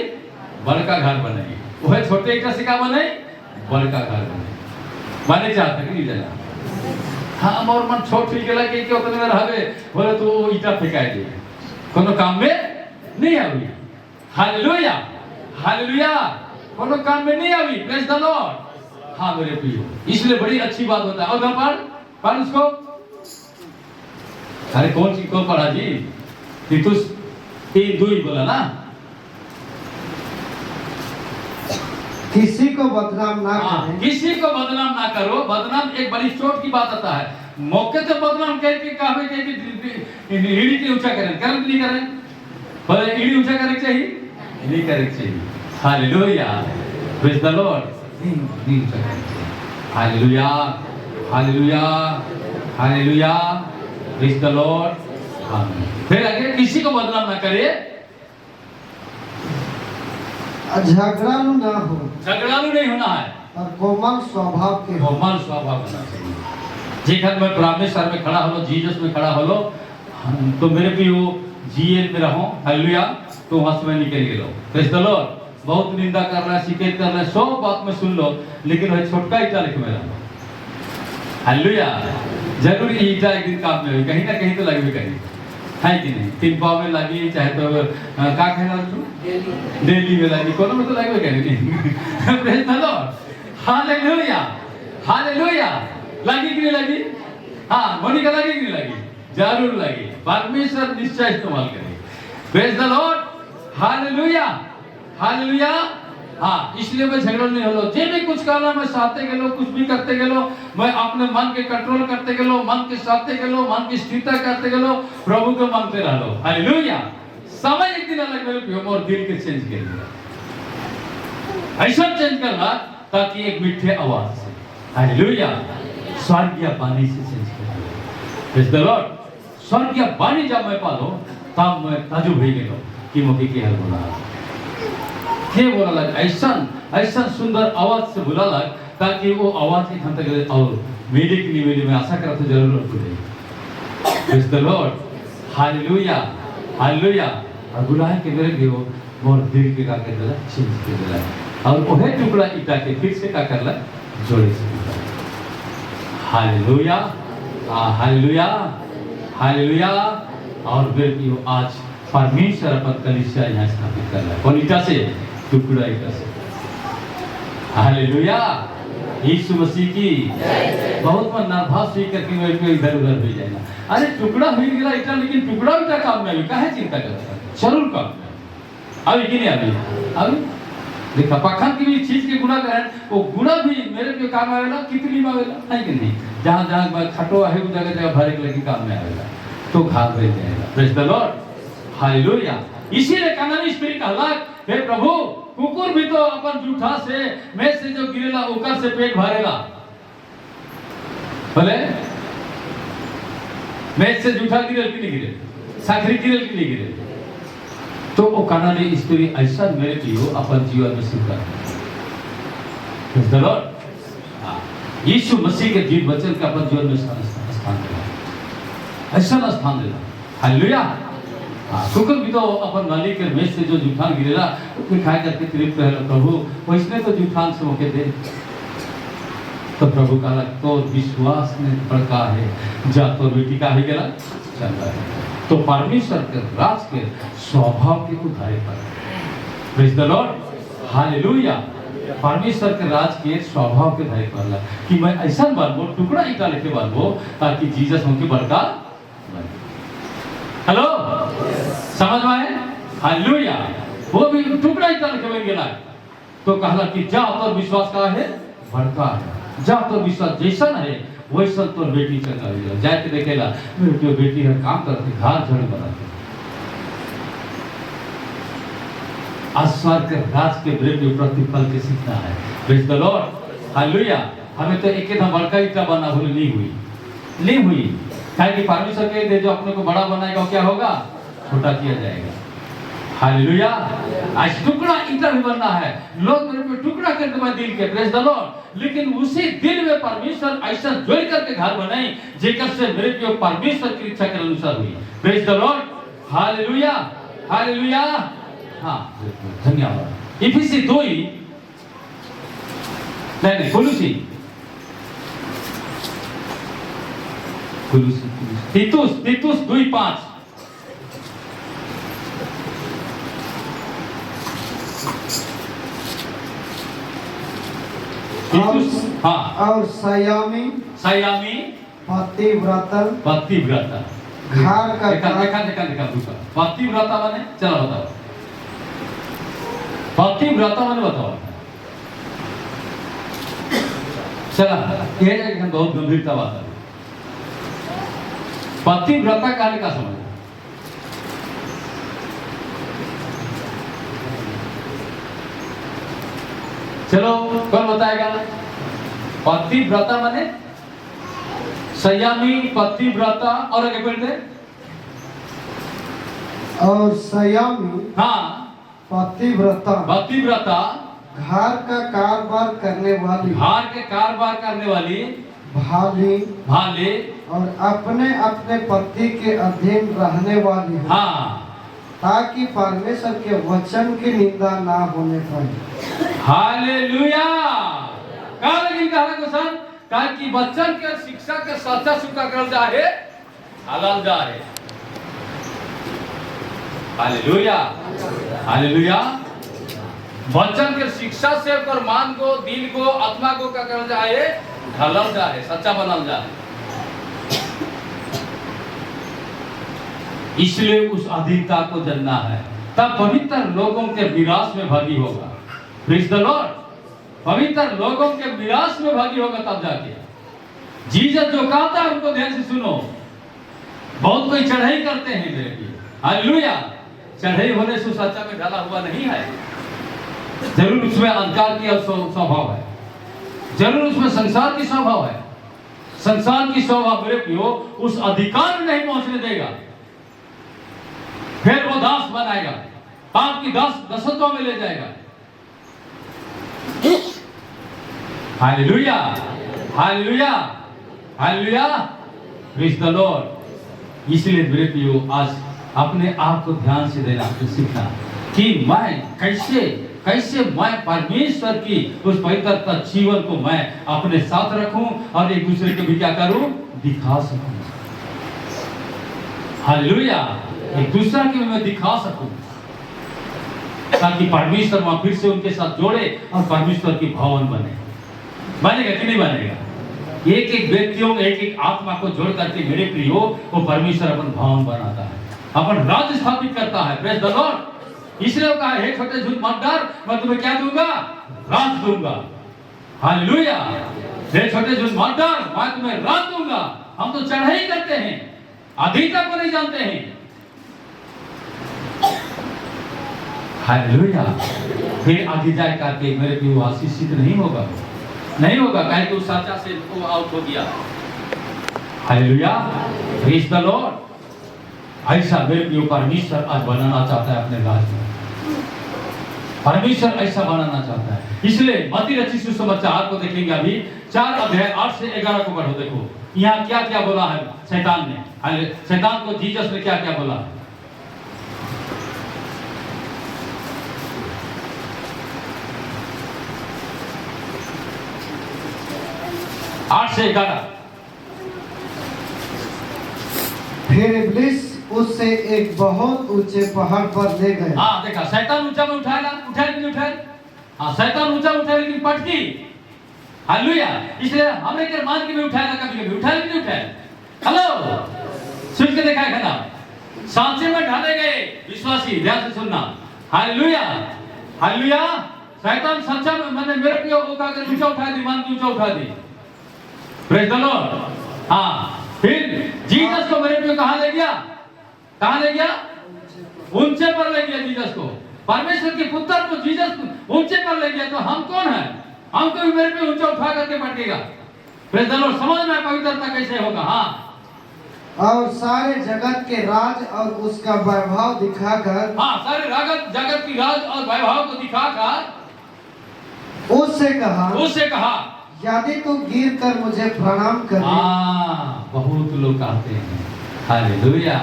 बड़का घर बनाई। वह छोटे ईटा से का बनाई बड़का घर बनाई। माने चाहते कि नहीं जाना। हाँ मोर मन छोट ही गेला कि उतने में रहबे बोले तो ईटा फेंकाई दे कोनो काम में नहीं आवी। Hallelujah hallelujah. कोनो काम में नहीं आवी। Praise the Lord. हाँ मेरे प्रियो, इसलिए बड़ी अच्छी बात होता है। और पढ़ उसको। अरे कौन सी को पढ़ा जी? तीतुस 3:2 बोला ना। किसी को बदनाम ना करें। किसी को बदनाम ना करो। बदनाम एक बड़ी चोट की बात आता है। मौके तो बदनाम कह के कहवे के ईड़ी के ऊंचा करें, करम नहीं करें। पर ईड़ी ऊंचा करे चाहिए नहीं करे चाहिए। Hallelujah praise the Lord. नहीं ऊंचा करे चाहिए। Hallelujah hallelujah hallelujah praise the Lord. आमीन। फिर आगे किसी को बदनाम ना करे। झगड़ालू ना हो। झगड़ालू नहीं होना है। और कोमल स्वभाव के हो। कोमल स्वभाव होना चाहिए। जेखन मैं परमेश्वर में खड़ा होलो, जीसस में खड़ा होलो, तो मेरे पियो जीएल में रहो। हालेलुया। तो वहां से मैं निकल गेलो। Praise the Lord. बहुत निंदा कर रहा है, शिकायत कर रहा है, सब बात में सुन लो, लेकिन वह छोटका ईटा लिख में रहो। हालेलुया। जरूर ईटा एक दिन काम में हो, कहीं ना कहीं तो लगेगी कहीं, है कि नहीं? 3 पाव में लगी, चाहे तो का कहना तू डेली में लगी, कोनो में तो लगेगी कहीं। Praise the Lord. Hallelujah hallelujah. लगी कि नहीं लगी? हाँ मोनिका लगी कि नहीं लगी? जरूर लगी। परमेश्वर निश्चय इस्तेमाल करेगी। Praise the Lord. Hallelujah hallelujah. हाँ इसलिए मैं झगड़ा नहीं होलो। जे भी कुछ कहला मैं साथे गेलो, कुछ भी करते गेलो, मैं अपने मन के कंट्रोल करते गेलो, मन के साथे गेलो, मन की स्थिरता करते गेलो, प्रभु को मांगते रहलो। हालेलुया। समय एक दिन अलग मेरे पियो मोर दिल के चेंज कर दिया। ऐसा चेंज करना ताकि एक मीठे आवाज से हालेलुया स्वर्गीय वाणी से चेंज कर दिया। Praise the Lord. स्वर्गीय वाणी जब मैं पालो तब मैं ताजुब हो गेलो कि मोके के हल बोला के बोला लग ऐसा ऐसा सुंदर आवाज से बोला लग ताकि वो आवाज के खंत करे। और मेरे के लिए मैं आशा करता जरूर रखूंगा। Praise the Lord. Hallelujah hallelujah. और बुलाए के मेरे के वो मोर दिल के का कर देला, चेंज कर देला। और ओहे टुकड़ा ईटा के फिर से का करला जोड़े से। Hallelujah hallelujah hallelujah. और फिर की आज परमेश्वर अपन कलीसिया यहाँ स्थापित कर रहा है। कौन ईटा से? टुकड़ा ईटा से। हालेलुया। यीशु मसीह की बहुत मन नर्वस हुई करके मैं इधर उधर हो जाएगा। अरे टुकड़ा हुई गया ईटा, लेकिन टुकड़ा ईटा काम में अभी काहे चिंता करता है? जरूर काम में अभी कि नहीं अभी देखा पाखंड की भी चीज के गुना करें, वो गुना भी मेरे पे काम आवेला, कितनी में आवेला है कि नहीं? जहां जहां खटो है वो जगह जगह भरे के लगी काम में आवेला, तो घात रह जाएगा। Praise the Lord. हालेलुया। इसीलिए कानानी स्त्री कहला, हे प्रभु कुकुर भी तो अपन जूठा से मेज से जो गिरेला ओकर से पेट भरेला। बोले मेज से जूठा गिरे कि नहीं गिरे? साखरी गिरे कि नहीं गिरे? तो वो कानानी स्त्री ऐसा मेरे लियो अपन जीवन में सिद्ध कर। Praise the Lord. यीशु मसीह के जीव वचन का अपन जीवन में स्थान दिया, ऐसा स्थान दिया। हालेलुया। कुकुर भी तो अपन मालिक के मेज से जो जूठान गिरेला उसके खाए करके तृप्त रहला प्रभु, वैसने तो जूठान से मौके दे। तो प्रभु कहा तो विश्वास में बड़का है, जा तो बेटी का ही गेला चलता है। तो परमेश्वर के राज के स्वभाव के उधारे पर। Praise the Lord. हालेलुया। परमेश्वर के राज के स्वभाव के उधारे पर कि मैं ऐसा बनबो, टुकड़ा ईटा लेके बनबो ताकि जीसस हमके बड़का बने। हेलो समझ में आए? हालेलुया। वो भी टुकड़ा ही तरह के गेला तो कहला कि जा तोर विश्वास का है बड़का है, जा तोर विश्वास जैसा है वैसा तोर बेटी चंगा हो जाए के देखेला मेरे जो बेटी है काम करती घर झड़ बनाती आस्वाद के राज के ब्रेक प्रतिफल के सीखना है। Praise the Lord hallelujah. हमें तो एक ही बड़का ईटा बना भूल नहीं हुई क्या कि परमेश्वर के दे जो अपने को बड़ा बनाएगा क्या होगा छोटा किया जाएगा। हालेलुया। आज टुकड़ा ईटा भी बनना है, लोग मेरे पे टुकड़ा कर दे दिल के, प्रेज द लॉर्ड, लेकिन उसी दिल में परमेश्वर ऐसा जोड़ करके घर बनाई जेकर से मेरे पे परमेश्वर की इच्छा के अनुसार हुई। Praise the Lord hallelujah hallelujah. हाँ धन्यवाद। इफिसी 2 नहीं कुलुसी तीतुस 2:5 हाँ और संयमी पतिव्रता घर का देखा पतिव्रता माने चलो बताओ पतिव्रता माने बताओ चला ये जाएगा बहुत गंभीरता बात है। पतिव्रता काले का समझ चलो कौन बताएगा। पतिव्रता माने संयमी पतिव्रता और आगे बोल दे और संयमी हाँ पतिव्रता घर का कारोबार करने वाली भाले और अपने अपने पति के अधीन रहने वाली है। हाँ ताकि परमेश्वर के वचन की निंदा ना होने पाए। हालेलुया। कि वचन के शिक्षा के सच्चा सुखा कर जाए हलाल जाए। Hallelujah hallelujah. वचन के शिक्षा से और मान को दिल को आत्मा को क्या कर जाए ढलल जाए सच्चा बनल जाए। इसलिए उस अधीनता को जानना है, तब पवित्र लोगों के विरास में भागी होगा। Praise the Lord. पवित्र लोगों के विरास में भागी होगा तब जाके जीसस जो कहता है उनको ध्यान से सुनो। बहुत कोई चढ़ाई करते हैं मेरे लिए, हालेलुया। चढ़ाई होने से सच्चा में ढला हुआ नहीं है, जरूर उसमें अंधकार की स्वभाव है, जरूर उसमें संसार की स्वभाव है। संसार की स्वभाव मेरे प्रियो उस अधिकार में नहीं पहुंचने देगा, फिर वो दास बनाएगा, पाप की दासत्व में ले जाएगा। Hallelujah hallelujah hallelujah. Praise the Lord. इसलिए मेरे प्रियो आज अपने आप को ध्यान से देना सीखना कि मैं कैसे मैं परमेश्वर की उस पवित्रता जीवन को मैं अपने साथ रखूं और एक दूसरे को भी क्या करूं दिखा सकूं। हालेलुया। एक दूसरे को मैं दिखा सकूं ताकि परमेश्वर वहां फिर से उनके साथ जोड़े और परमेश्वर की भवन बनेगा कि नहीं बनेगा। एक एक व्यक्तियों एक एक आत्मा को जोड़ करके मेरे प्रियो वो परमेश्वर अपन भवन बनाता है, अपन राज्य स्थापित करता है। Praise the Lord. इसलिए कहा हे छोटे झूठ मत डर, मैं तुम्हें क्या दूंगा राज दूंगा। हालेलुया। हे छोटे झूठ मत डर, मैं तुम्हें राज दूंगा। हम तो चढ़ाई करते हैं, अधीनता को नहीं जानते हैं। हालेलुया। फिर आगे जाए करके मेरे प्रियो आशीषित नहीं होगा कहीं तो सच्चा से वो आउट हो गया। हालेलुया। Praise the Lord. ऐसा मेरे प्रियो परमेश्वर आज बनाना चाहता है अपने राज्य में, परमेश्वर ऐसा बनाना चाहता है। इसलिए मत्ती रचित सुसमाचार को देखेंगे अभी 4 अध्याय 8 से 11 को पढ़ो। देखो यहाँ क्या क्या बोला है शैतान ने, शैतान को जीसस ने क्या क्या बोला। 8 से 11। फिर इब्लीस उससे एक बहुत ऊंचे पहाड़ पर ले गए। हाँ देखा, शैतान ऊंचा में उठाया कि नहीं उठाया। हाँ शैतान ऊंचा उठाया लेकिन पटकी। हालेलुया। इसलिए हमें के मान के भी उठाया कभी उठाया कि नहीं उठाया। हेलो सुन के देखा है ना, सांचे में ढाले गए विश्वासी, ध्यान से सुनना। Hallelujah, hallelujah. शैतान सच्चा मैंने मेरे पे ऊँचा उठा दी, मान ऊँचा उठा दी। Praise the Lord. हाँ, फिर जीसस को मेरे पे कहाँ ले गया? कहाँ ले गया? ऊंचे पर ले गया जीसस को। परमेश्वर के पुत्र को जीसस ऊंचे पर ले गया। तो हम कौन है? हमको भी मेरे पे ऊंचा उठा करके बैठेगा। Praise the Lord. समझ में पवित्रता कैसे होगा? हाँ, और सारे जगत के राज और उसका वैभव दिखाकर, हाँ, सारे जगत की राज और वैभव को दिखाकर उससे कहा यदि तू गिर कर मुझे प्रणाम करे। हाँ, बहुत लोग कहते हैं हालेलुया,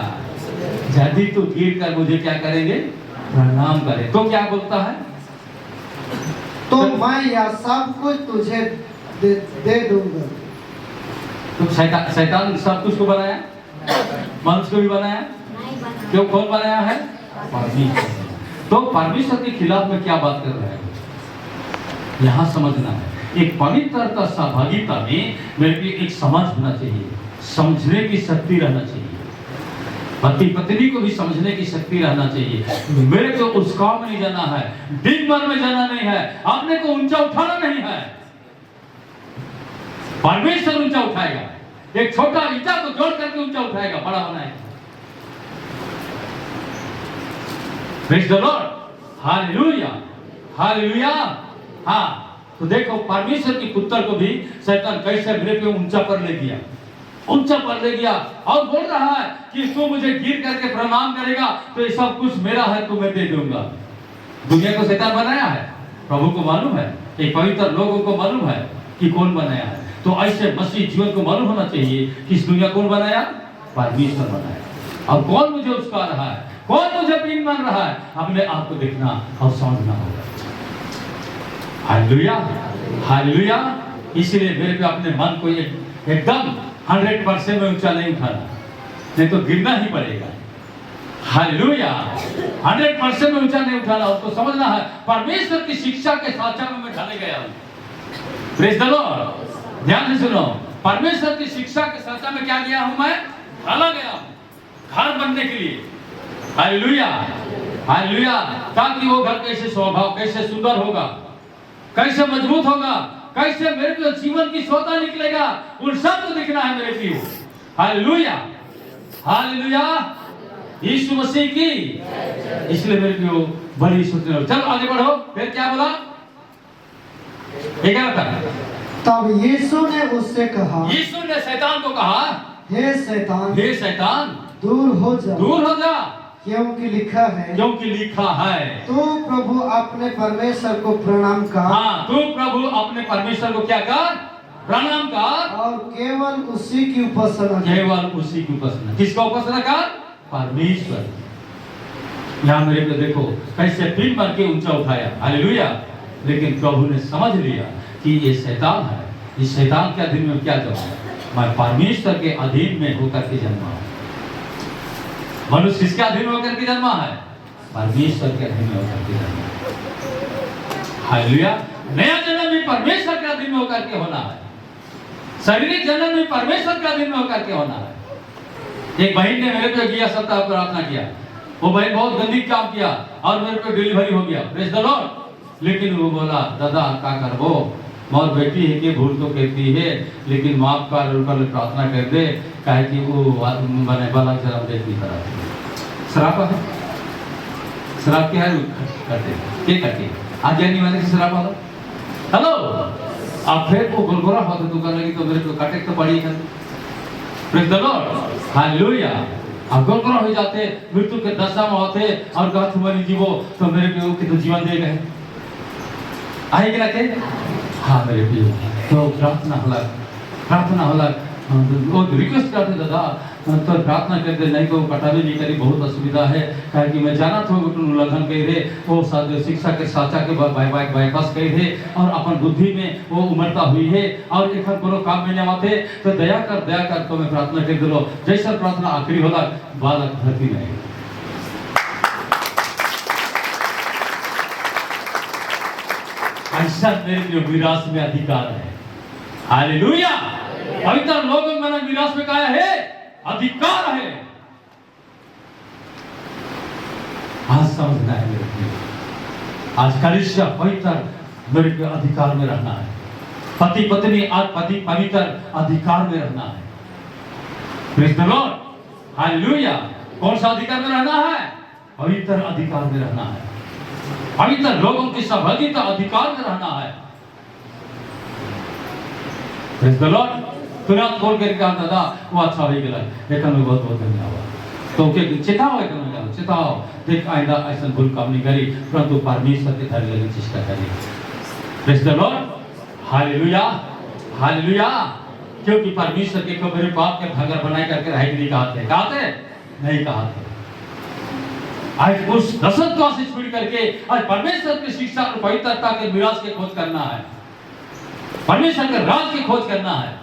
यदि तू गिर कर मुझे क्या करेंगे? प्रणाम करे। तो क्या बोलता है? तो मैं यह सब कुछ तुझे दे दूंगा। तो शैतान सब कुछ को बनाया, मनुष्य को भी बनाया। क्यों? कौन बनाया है? परमेश्वर। तो परमेश्वर के खिलाफ में क्या बात कर रहे हैं? यहाँ समझना है। एक पवित्रता सहभागिता में मेरे को एक समझ होना चाहिए, समझने की शक्ति रहना चाहिए। पति पत्नी को भी समझने की शक्ति रहना चाहिए। मेरे को उस काम में नहीं जाना है, दिन भर में जाना नहीं है, अपने को ऊंचा उठाना नहीं है। परमेश्वर ऊंचा उठाएगा। एक छोटा ईटा को जोड़ करके ऊंचा उठाएगा, बड़ा बनाएगा। Praise the Lord. Hallelujah, hallelujah. हाँ, तो देखो परमेश्वर के पुत्र को भी शैतान कैसे मेरे पे ऊंचा पर ले गया, ऊंचा पर ले गया और बोल रहा है कि तू मुझे गिर करके प्रणाम करेगा तो ये सब कुछ मेरा है, तू मैं दे दूंगा। दुनिया को शैतान बनाया है, प्रभु को मालूम है, एक पवित्र लोगों को मालूम है कि कौन बनाया है। तो ऐसे मसीह जीवन को मालूम होना चाहिए कि इस दुनिया कौन बनाया? परमेश्वर बनाया। और कौन मुझे उसका रहा है, कौन मुझे पीन मान रहा है, अपने आप को देखना और समझना होगा। Hallelujah, hallelujah. इसलिए मेरे पे अपने मन को एकदम 100% में ऊंचा नहीं उठाना, नहीं तो गिरना ही पड़ेगा। हालेलुया, 100% में ऊंचा नहीं उठाना। उसको समझना है परमेश्वर की शिक्षा के साचा में मैं ढाले गया हूँ। Praise the Lord. ध्यान से सुनो, परमेश्वर की शिक्षा के साचा में क्या गया हूँ? मैं ढाला गया हूँ घर बनने के लिए। Hallelujah, hallelujah. ताकि वो घर कैसे स्वभाव, कैसे सुंदर होगा, कैसे मजबूत होगा, कैसे मेरे को जीवन की सोता निकलेगा, उन सब को दिखना है मेरे को। Hallelujah, hallelujah. यीशु मसीह की। इसलिए मेरे को बड़ी सोचना। चलो आगे बढ़ो। फिर क्या बोला? 11। तब यीशु ने उससे कहा, यीशु ने शैतान को कहा, हे शैतान, हे शैतान, दूर हो जा, दूर हो जा, क्योंकि लिखा है, क्योंकि लिखा है, तू प्रभु अपने परमेश्वर को प्रणाम कर। हाँ, तू प्रभु अपने परमेश्वर को क्या कर? प्रणाम कर। और केवल उसी की उपासना, केवल उसी की उपासना। किसका उपासना कर? परमेश्वर। यहाँ मेरे को देखो कैसे पीन मार के ऊंचा उठाया। हालेलुया। लेकिन प्रभु ने समझ लिया कि ये शैतान है, इस शैतान के अधीन में क्या जन्मा? मैं परमेश्वर के अधीन में होकर के जन्मा हूँ। मनुष्य किसके अधीन होकर के जन्मा है? परमेश्वर के अधीन होकर के जन्मा। हालेलुया। नया जन्म भी परमेश्वर के अधीन होकर के होना है। शारीरिक जन्म भी परमेश्वर के अधीन होकर के होना है। एक बहन ने मेरे पे किया सप्ताह प्रार्थना किया, वो बहन बहुत गंदी काम किया और मेरे पे डिलीवरी हो गया। Praise the Lord. लेकिन वो बोला, दादा क्या करबो, मोर बेटी है कि भूल तो कहती है, लेकिन माफ कर, ऊपर प्रार्थना कर दे, काहे कि वो बने वाला जन्म देखती तरह शराब है। शराब क्या है? करते के करते आज नहीं माने शराब वाला। हेलो, अब फिर वो गुलगुरा होता दुकान लगी तो मेरे को काटे तो पड़ी है। Praise the Lord. हालेलुया। अब गुलगुरा हो जाते, मृत्यु के दशा में होते और कहत मरी जीवो तो मेरे को कितना जीवन दे गए आएगी ना के? हाँ मेरे प्रियो। तो प्रार्थना होला वो रिक्वेस्ट करते दादा तो प्रार्थना करते, नहीं तो कटावी नहीं करी, बहुत असुविधा है। कहे कि मैं जाना था उल्लंघन कही रहे, वो शिक्षा के साचा के बाईपास कही रहे और अपन बुद्धि में वो उमरता हुई है और एक कोनो काम में नहीं आते तो दया कर तो मैं प्रार्थना कर दिलो। जैसा प्रार्थना आखिरी होला बालक भर्ती नहीं। ऐसा मेरे लिए विरासत में अधिकार है। हालेलुया। पवित्र लोगों में मैंने विरासत में कहा है अधिकार है। आज समझना है मेरे लिए। आज कलीसिया पवित्र मेरे के अधिकार में रहना है। पति पत्नी आज पति पवित्र अधिकार में रहना है। Praise the Lord, hallelujah. कौन सा अधिकार में रहना है? पवित्र अधिकार में रहना है। पवित्र लोगों की सहभागिता अधिकार में रहना है। Praise the Lord. तुरंत बोल कर कहा दादा वो अच्छा हो गया, लेकिन मैं बहुत बहुत धन्यवाद तो के चेताओ चेताओ देख आइंदा ऐसा भूल काम नहीं करी, परंतु परमेश्वर के धैर्य लेने की चेष्टा करी। Praise the Lord, hallelujah hallelujah. क्योंकि परमेश्वर के को मेरे पाप के भंगर बनाए करके रहे नहीं कहा थे नहीं कहा थे। आज उस दशरथ को आशीष मिल करके आज परमेश्वर की शिक्षा और पवित्रता के विराज की खोज करना है, परमेश्वर के राज की खोज करना है।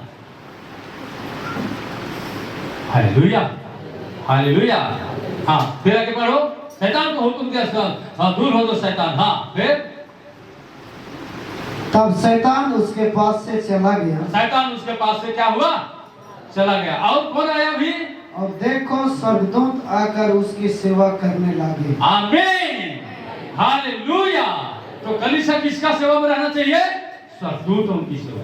Hallelujah hallelujah. हाँ फिर आगे पढ़ो। शैतान को हुक्म दिया दूर हो तो शैतान। हाँ फिर तब शैतान उसके पास से चला गया। शैतान उसके पास से क्या हुआ? चला गया। और कौन आया भी? और देखो स्वर्गदूत आकर उसकी सेवा करने लगे। आमीन हालेलुया। तो कलीसिया किसका सेवा में रहना चाहिए? स्वर्गदूतों की सेवा।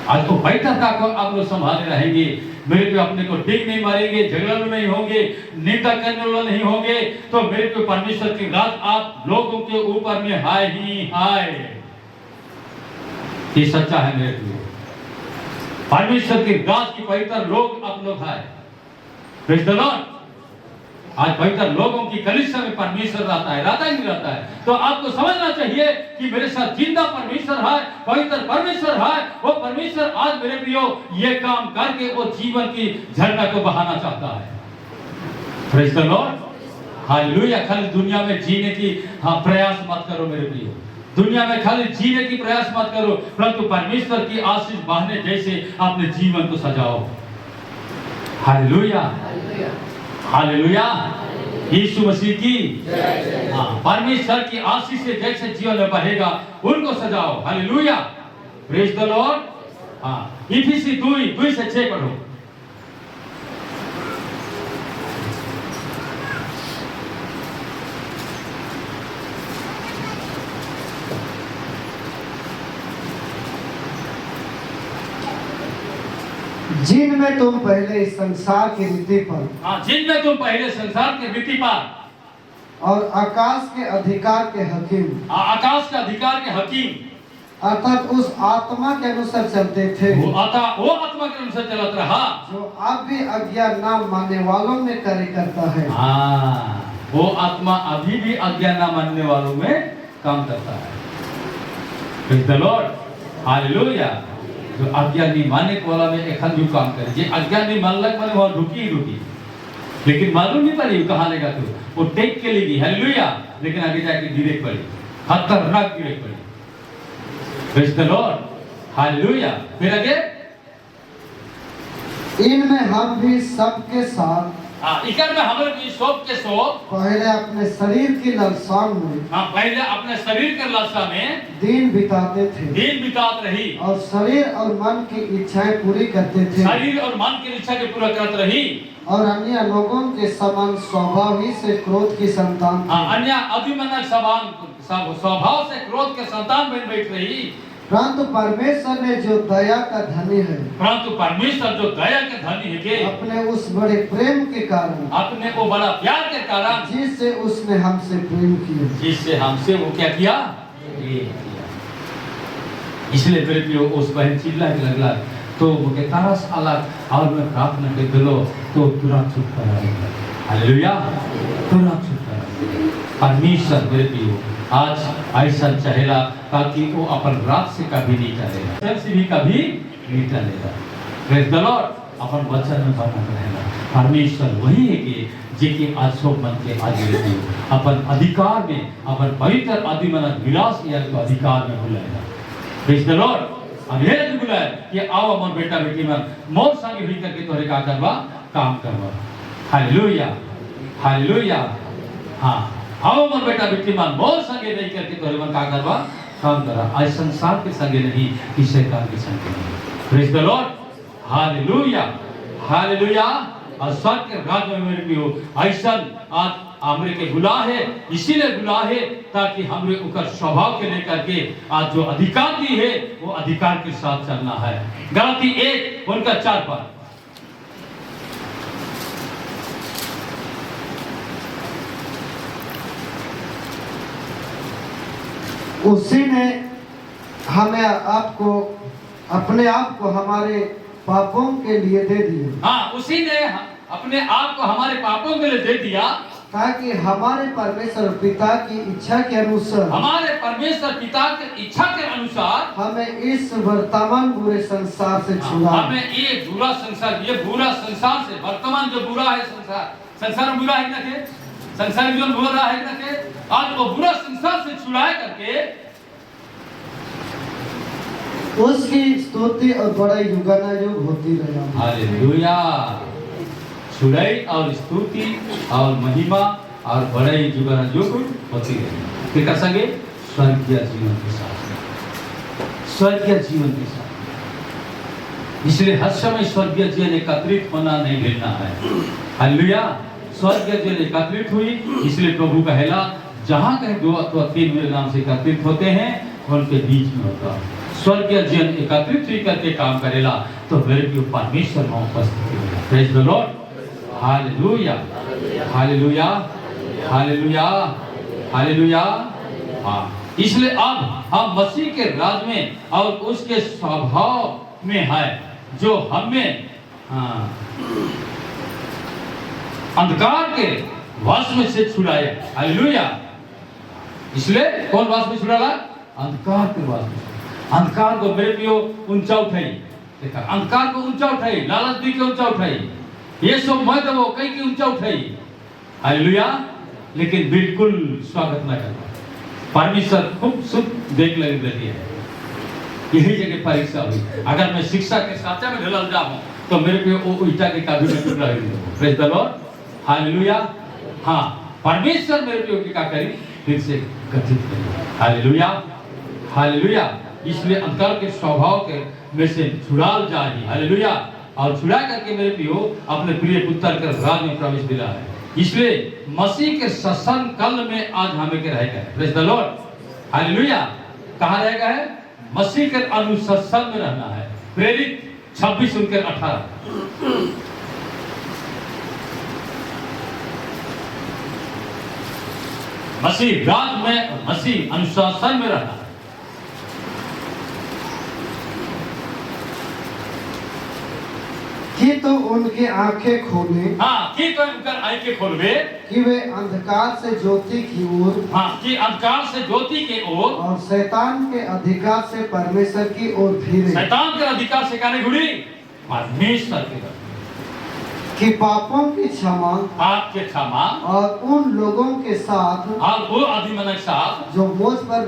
आज तो पवित्रता को आप लोग संभाले रहेंगे, मेरे पे अपने को डिग नहीं मारेंगे, झगड़ालू नहीं होंगे, निंदा करने वाले नहीं होंगे, तो मेरे पे परमेश्वर की राज आप लोगों के ऊपर में हाय ही हाय। ये सच्चा है मेरे लिए। परमेश्वर की राज की पवित्र लोग आप लोग हैं। Praise the Lord. आज पवित्र लोगों की कलीसिया में परमेश्वर रहता है, रहता ही नहीं रहता है। तो आपको समझना चाहिए कि मेरे साथ जिंदा परमेश्वर है, पवित्र परमेश्वर है। वो परमेश्वर आज मेरे प्रियो ये काम करके वो जीवन की झरना को बहाना चाहता है। Praise the Lord, hallelujah. खाली दुनिया में जीने की प्रयास मत करो मेरे प्रियो, दुनिया में खाली जीने की प्रयास मत करो, परंतु परमेश्वर की आशीष बहाने जैसे अपने जीवन को सजाओ। Hallelujah hallelujah. यीशु मसीह की हाँ, परमेश्वर की आशीष से जैसे जीवन में बहेगा उनको सजाओ। Hallelujah, praise the Lord. हाँ, इफिसी 2 से 6 पढ़ो। जिनमें तुम पहले इस संसार की रीति पर जिनमें तुम पहले संसार की रीति पर और आकाश के अधिकार के हकीम आकाश के अधिकार के हकीम अर्थात उस आत्मा के अनुसार चलते थे वो आत्मा के अनुसार चलत रहा जो अब भी अज्ञान ना मानने वालों में कार्य करता है। वो आत्मा अभी भी अज्ञान ना मानने वालों में काम करता है। Praise the Lord, hallelujah. जो अज्ञान नहीं मानने वाला में एक जो काम करे, जे अज्ञान नहीं मानलक माने वहां रुकी लेकिन मालूम नहीं पड़ी कहां लेगा तो वो टेक के लिए। हालेलुया। लेकिन आगे जाके गिरे पड़ी, खतरनाक गिरे पड़ी। Praise the Lord, hallelujah. फिर आगे इनमें हम भी सबके साथ इकर में हमरे भी सब के सब पहले अपने शरीर की लालसाओं में पहले अपने शरीर के लालसा में दिन बिताते थे, दिन बितात रही और शरीर और मन की इच्छाएं पूरी करते थे, शरीर और मन की इच्छा के पूरा करत रही, और अन्य लोगों के समान स्वभाव ही से क्रोध की संतान थे। अन्य अभिमन्य स्वभाव से क्रोध के संतान बन बैठ रही। परंतु परमेश्वर ने जो दया का धनी है, परंतु परमेश्वर जो दया के धनी है के अपने उस बड़े प्रेम के कारण, अपने वो बड़ा प्यार के कारण, जिससे उसने हमसे प्रेम किया, जिससे हमसे वो क्या किया? इसलिए मेरे प्रियो उस बहन चिल्ला के लगला तो मुझे तरस अलग और मैं प्रार्थना के दिलो तो तुरंत छुटकारा मिला। हालेलुया, तुरंत छुटकारा। परमेश्वर मेरे प्रियो आज ऐसा चाहेला ताकि वो अपन रात से कभी नहीं चलेगा, से भी कभी नहीं चलेगा। Praise the Lord. अपन वचन में भवन रहेगा। परमेश्वर वही है कि जेके आज सब मन के आज अपन अधिकार में अपन पवित्र आदि मन विलास या तो अधिकार में बुलाएगा। Praise the Lord. अब ये नहीं बुलाए कि आओ मन बेटा बेटी मन मोर संग भी करके तोरे का करवा काम करवा। Hallelujah hallelujah. हाँ, आओ मन बेटा बेटी मन मोर संगे नहीं करके तोरे मन का करवा काम करा। आज संसार के संगे नहीं, इस शैतान के संगे नहीं। Praise the Lord, hallelujah hallelujah. और स्वर्ग के राज्य में मेरे प्रियो ऐसा आज हमरे के बुला है, इसीलिए बुला है ताकि हमरे उकर स्वभाव के लेकर के आज जो अधिकार दी है वो अधिकार के साथ चलना है। गलाती 1 उनका 4 पर उसी ने हमें आपको अपने आप को हमारे पापों के लिए दे दिया। हाँ, उसी ने अपने आप को हमारे पापों के लिए दे दिया ताकि हमारे परमेश्वर पिता की इच्छा के अनुसार हमारे परमेश्वर पिता की इच्छा के अनुसार हमें इस वर्तमान बुरे संसार से छुड़ाए। हमें ये बुरा संसार से वर्तमान जो बुरा है संसार में बुरा है ना के संसार में जो बुरा है ना के आज वो बुरा संसार से छुड़ाए करके उसकी स्तुति और बड़ाई युगानुयुग होती रहे। हालेलुया। छुड़ाई और स्तुति और महिमा और बड़ाई युगानुयुग होती रहे। फिर कर सके स्वर्गीय जीवन के साथ, स्वर्गीय जीवन के साथ। इसलिए हर समय स्वर्गीय जीवन एकत्रित होना नहीं मिलना है। हालेलुया। स्वर्गीय जीवन एकत्रित हुई, इसलिए प्रभु कहेला जहाँ कहीं 2 अथवा 3 मेरे नाम से एकत्रित होते हैं उनके बीच में होता। स्वर्गीय जीवन एकत्रित ही करके काम करेला तो मेरे को परमेश्वर में उपस्थित होगा। Praise the Lord. Hallelujah, hallelujah, hallelujah, hallelujah. हाँ, इसलिए अब हम मसीह के राज में और उसके स्वभाव में है जो हमें अंधकार के वश में से छुड़ाया। हालेलुया। इसलिए कौन वश में छुड़ाला? अंधकार के वश में। अंधकार को मेरे पियो ऊंचा उठाई, देखा अंधकार को ऊंचा उठाई, लालच दी के ऊंचा उठाई, ये सब मत वो कहीं की ऊंचा उठाई। हालेलुया। लेकिन बिल्कुल स्वागत न करना। परमेश्वर खूब सुख देख लगी है। यही जगह परीक्षा हुई। अगर मैं शिक्षा के साचा में ढल जाऊं तो मेरे पे वो ईटा के काबू में टुकड़ा ही नहीं। Praise the Lord. हालेलुया। हाँ, परमेश्वर मेरे पे क्या करी फिर से गठित करी। Hallelujah, hallelujah. इसलिए अंधकार के स्वभाव के में से छुड़ाल जाए। हालेलुया। और छुड़ा करके मेरे पियो अपने प्रिय पुत्र के राज में प्रवेश दिला है। इसलिए मसीह के शासन काल में आज हमें के रहेगा। Praise the Lord. हालेलुया। कहाँ रहेगा है? मसीह के अनुशासन में रहना है। प्रेरित 26 उनके 18। मसीह राज में, मसीह अनुशासन में रहना है। कि तो उनकी आंखें खोले। हाँ, कि तो उनकर आंखें खोलवे कि वे अंधकार से ज्योति की ओर। हाँ, कि अंधकार से ज्योति के ओर और शैतान के अधिकार से परमेश्वर की ओर फिरे। शैतान के अधिकार से कहने घुड़ी परमेश्वर की तरफ। कि पापों की क्षमा, आपके क्षमा और उन लोगों के साथ और वो आदमी के साथ जो मुझ पर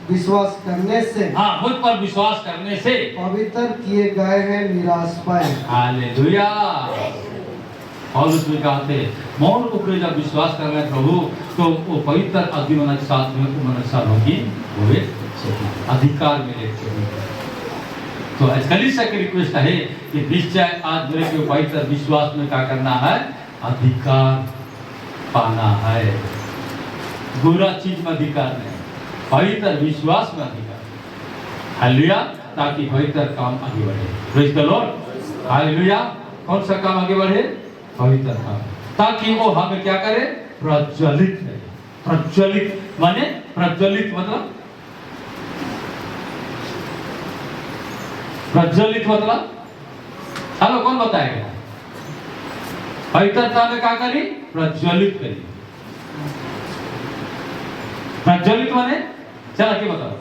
विश्वास करने से, हाँ, मुझ पर विश्वास करने से पवित्र किए गए हैं, निराश पाए। हालेलुया। और उसमें कहते मौन ऊपर जब विश्वास कर रहे प्रभु तो वो पवित्र आदमी के साथ में मनुष्य होगी हुए अधिकार मिले। तो कलीसिया की रिक्वेस्ट है कि निश्चय आज मेरे को पवित्र विश्वास में क्या करना है? अधिकार पाना है। बुरा चीज में अधिकार नहीं, पवित्र विश्वास में अधिकार। हालेलुया। ताकि पवित्र काम आगे बढ़े। Praise the Lord. हालेलुया। कौन सा काम आगे बढ़े? पवित्र काम। ताकि वो हमें क्या करे? प्रज्वलित है। प्रज्वलित माने प्रज्वलित मतलब प्रज्वलित मतलब चलो कौन बताएगा? पवित्रता में क्या करी? प्रज्वलित करी। प्रज्वलित माने चला के बताओ,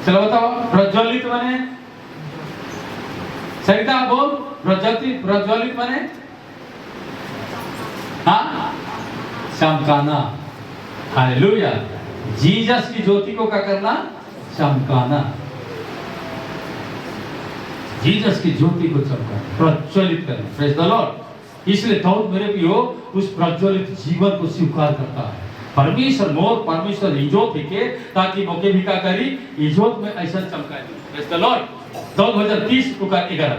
चलो बताओ प्रज्वलित माने। सरिता बोल प्रज्वलित माने। हाँ, चमकाना। हालेलुया। जीसस की ज्योति को क्या करना? चमकाना। जीसस की ज्योति को चमकाना, प्रज्वलित करना। Praise the Lord. इसलिए दाऊद मेरे पियो उस प्रज्वलित जीवन को स्वीकार करता है। परमेश्वर मोर परमेश्वर इजोत के ताकि मौके भी क्या करी इजोत में ऐसा चमका दी। Praise the Lord. दाऊद 2030 11।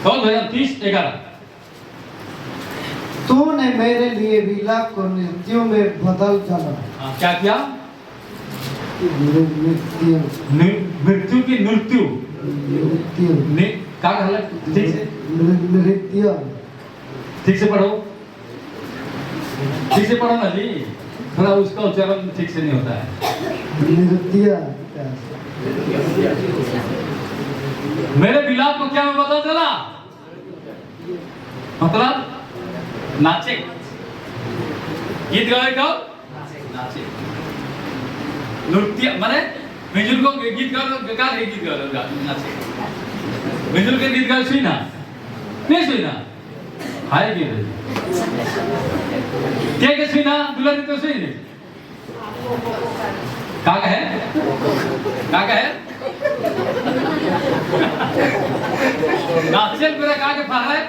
कौन भजन 30:11। तूने मेरे लिए विलाप को नृत्यों में बदल डाला। क्या किया? नृत्य मृत्यु की नृत्यु नृत्य क्या हालत ठीक से नृत्य ठीक से पढ़ो, ठीक से पढ़ो ना जी, थोड़ा उसका उच्चारण ठीक से नहीं होता है। नृत्य मेरे विलाप को क्या में बदल डाला? मतलब नाचे, गीत गाए गाओ नाचे, नृत्य माने मिजुल को गीत गाओ बेकार है, गीत गाओ नाचे, मिजुल के गीत गाओ सुई ना नहीं सुई ना हाय गीत क्या के सुई ना दुलारी तो सुई नहीं का है नाचल मेरा का के फाड़ है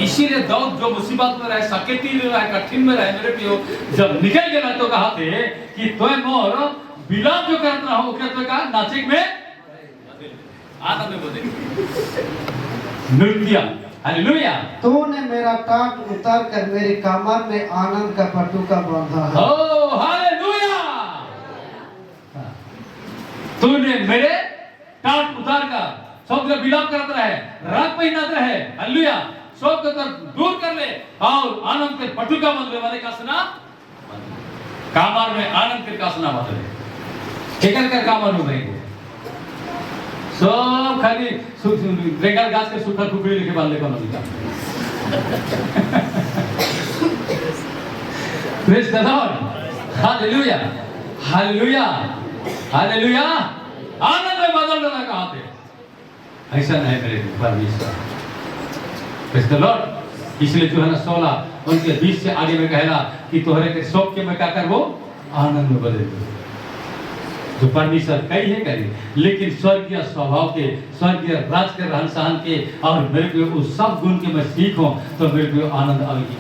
इसीलिए दाऊद जो मुसीबत में रहे, सकेती में रहे, कठिन में रहे, मेरे प्रियो जब निकल गया तो कहा थे कि तोय मोर विलाप जो करत रहो ओके तो का नाचिक में आनंद में बदल नृत्य। हालेलुया। तूने मेरा टाट उतार कर मेरी कमर में आनंद का पटुका बांधा है। ओ हालेलुया। तूने मेरे टाट उतार कर सब का विलाप करता रहे, राग पहिनात रहे, हालेलुया, सब को दूर कर ले और आनंद के पटुका बदले वाले का सुना कामर में आनंद के का सुना बदले ठेकर कर कामर में भाई सब खाली रेगल गाछ के सूखा खुपड़ी लेके बांध ले कोनो भी काम। Praise the Lord. Hallelujah hallelujah hallelujah. आनंद में बदल डाला कहां पे? ऐसा नहीं मेरे परमेश्वर। Praise the Lord. इसलिए जो है ना 16 उनके 20 से आगे में कहला कि तोहरे के शौक के मैं क्या कर वो आनंद में बदल दो। जो परमेश्वर कही है करी, लेकिन स्वर्गीय स्वभाव के, स्वर्गीय राज के रहन सहन के और मेरे को उस सब गुण के मैं सीखूं तो मेरे को आनंद आएगी।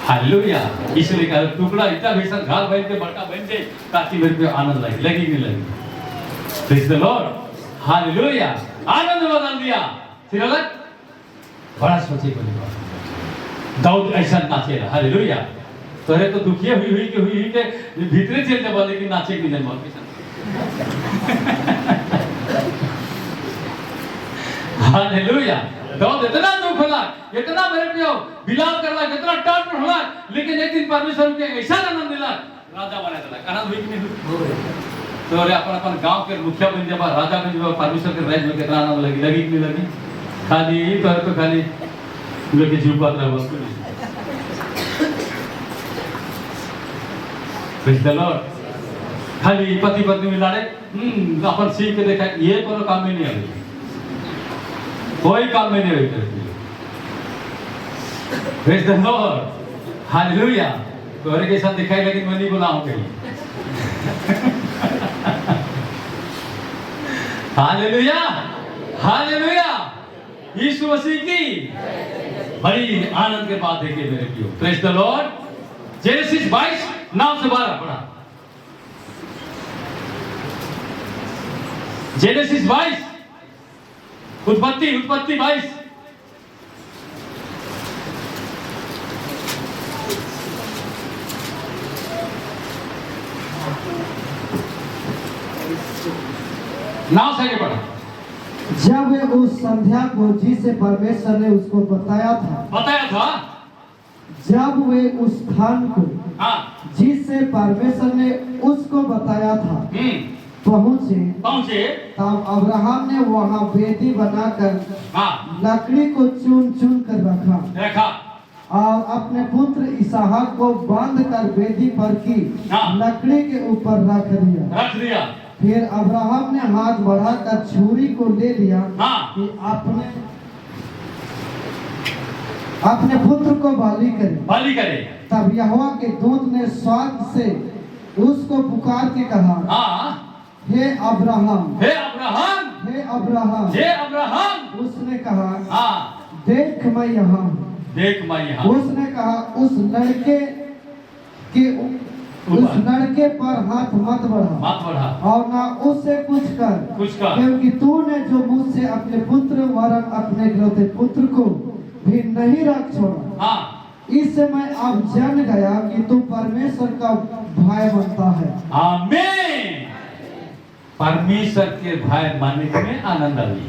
हालेलुया। इसलिए कहा टुकड़ा इतना भीषण घाल बन के बड़का बन जाए ताकि मेरे को आनंद लगे, लगी नहीं लगी। Praise the Lord. हालेलुया। आनंद बदल दिया। फिर अलग बड़ा सोचे को दाऊद ऐसा नाचे रहा। हालेलुया। तोरे तो दुखिया हुई के भीतरे चल जाबा लेकिन नाचे की जन्म हालेलुया। दाऊद इतना दुख होला, इतना मेरे प्रियो विलाप करला, इतना टाट होला, लेकिन एक दिन परमेश्वर के ऐसा आनंद दिला राजा बना दिला। आनंद हुई कि नहीं? तो रे अपन गांव के मुखिया बन जाबा, राजा बन जाबा, परमेश्वर के राज में कितना आनंद लगी कि नहीं लगी? खाली तो खाली लोग के जीव पात रहा बस को। Praise the Lord. खाली पति पत्नी में लड़े, अपन सीख के देखा ये कोनो काम में नहीं आवे, कोई काम में नहीं आवे। Praise the Lord. हालेलुया। तोरे के साथ दिखाई लेकिन मैं नहीं बुलाऊं कहीं। Hallelujah hallelujah. यीशु मसीह की बड़ी आनंद के बात है कि मेरे प्रियो। Praise the Lord. जेनेसिस 22 9 से 12 पढ़ा। जेनेसिस 22 उत्पत्ति 22 9 से आगे पढ़ा। जब वे उस संध्या को जिसे परमेश्वर ने उसको बताया था, जब वे उस स्थान को जिससे परमेश्वर ने उसको बताया था पहुंचे, तब अब्राहम ने वहां वेदी बनाकर लकड़ी को चुन कर रखा और अपने पुत्र इसहाक को बांध कर वेदी पर की लकड़ी के ऊपर रख दिया। फिर अब्राहम ने हाथ बढ़ाकर छुरी को ले लिया कि अपने पुत्र को बलि करे। तब यहोवा के दूत ने स्वर्ग से उसको पुकार के कहा, हे अब्राहम। उसने कहा, देख मैं यहाँ हूँ। उसने कहा, उस लड़के के उस लड़के पर हाथ मत बढ़ा और ना उससे कुछ कर क्योंकि तूने जो मुझसे अपने पुत्र वरन अपने इकलौते पुत्र को भी नहीं रख छोड़ा। इससे मैं अब जान गया कि तू परमेश्वर का भाई बनता है। आमीन। परमेश्वर के भाई मानने में आनंद आई।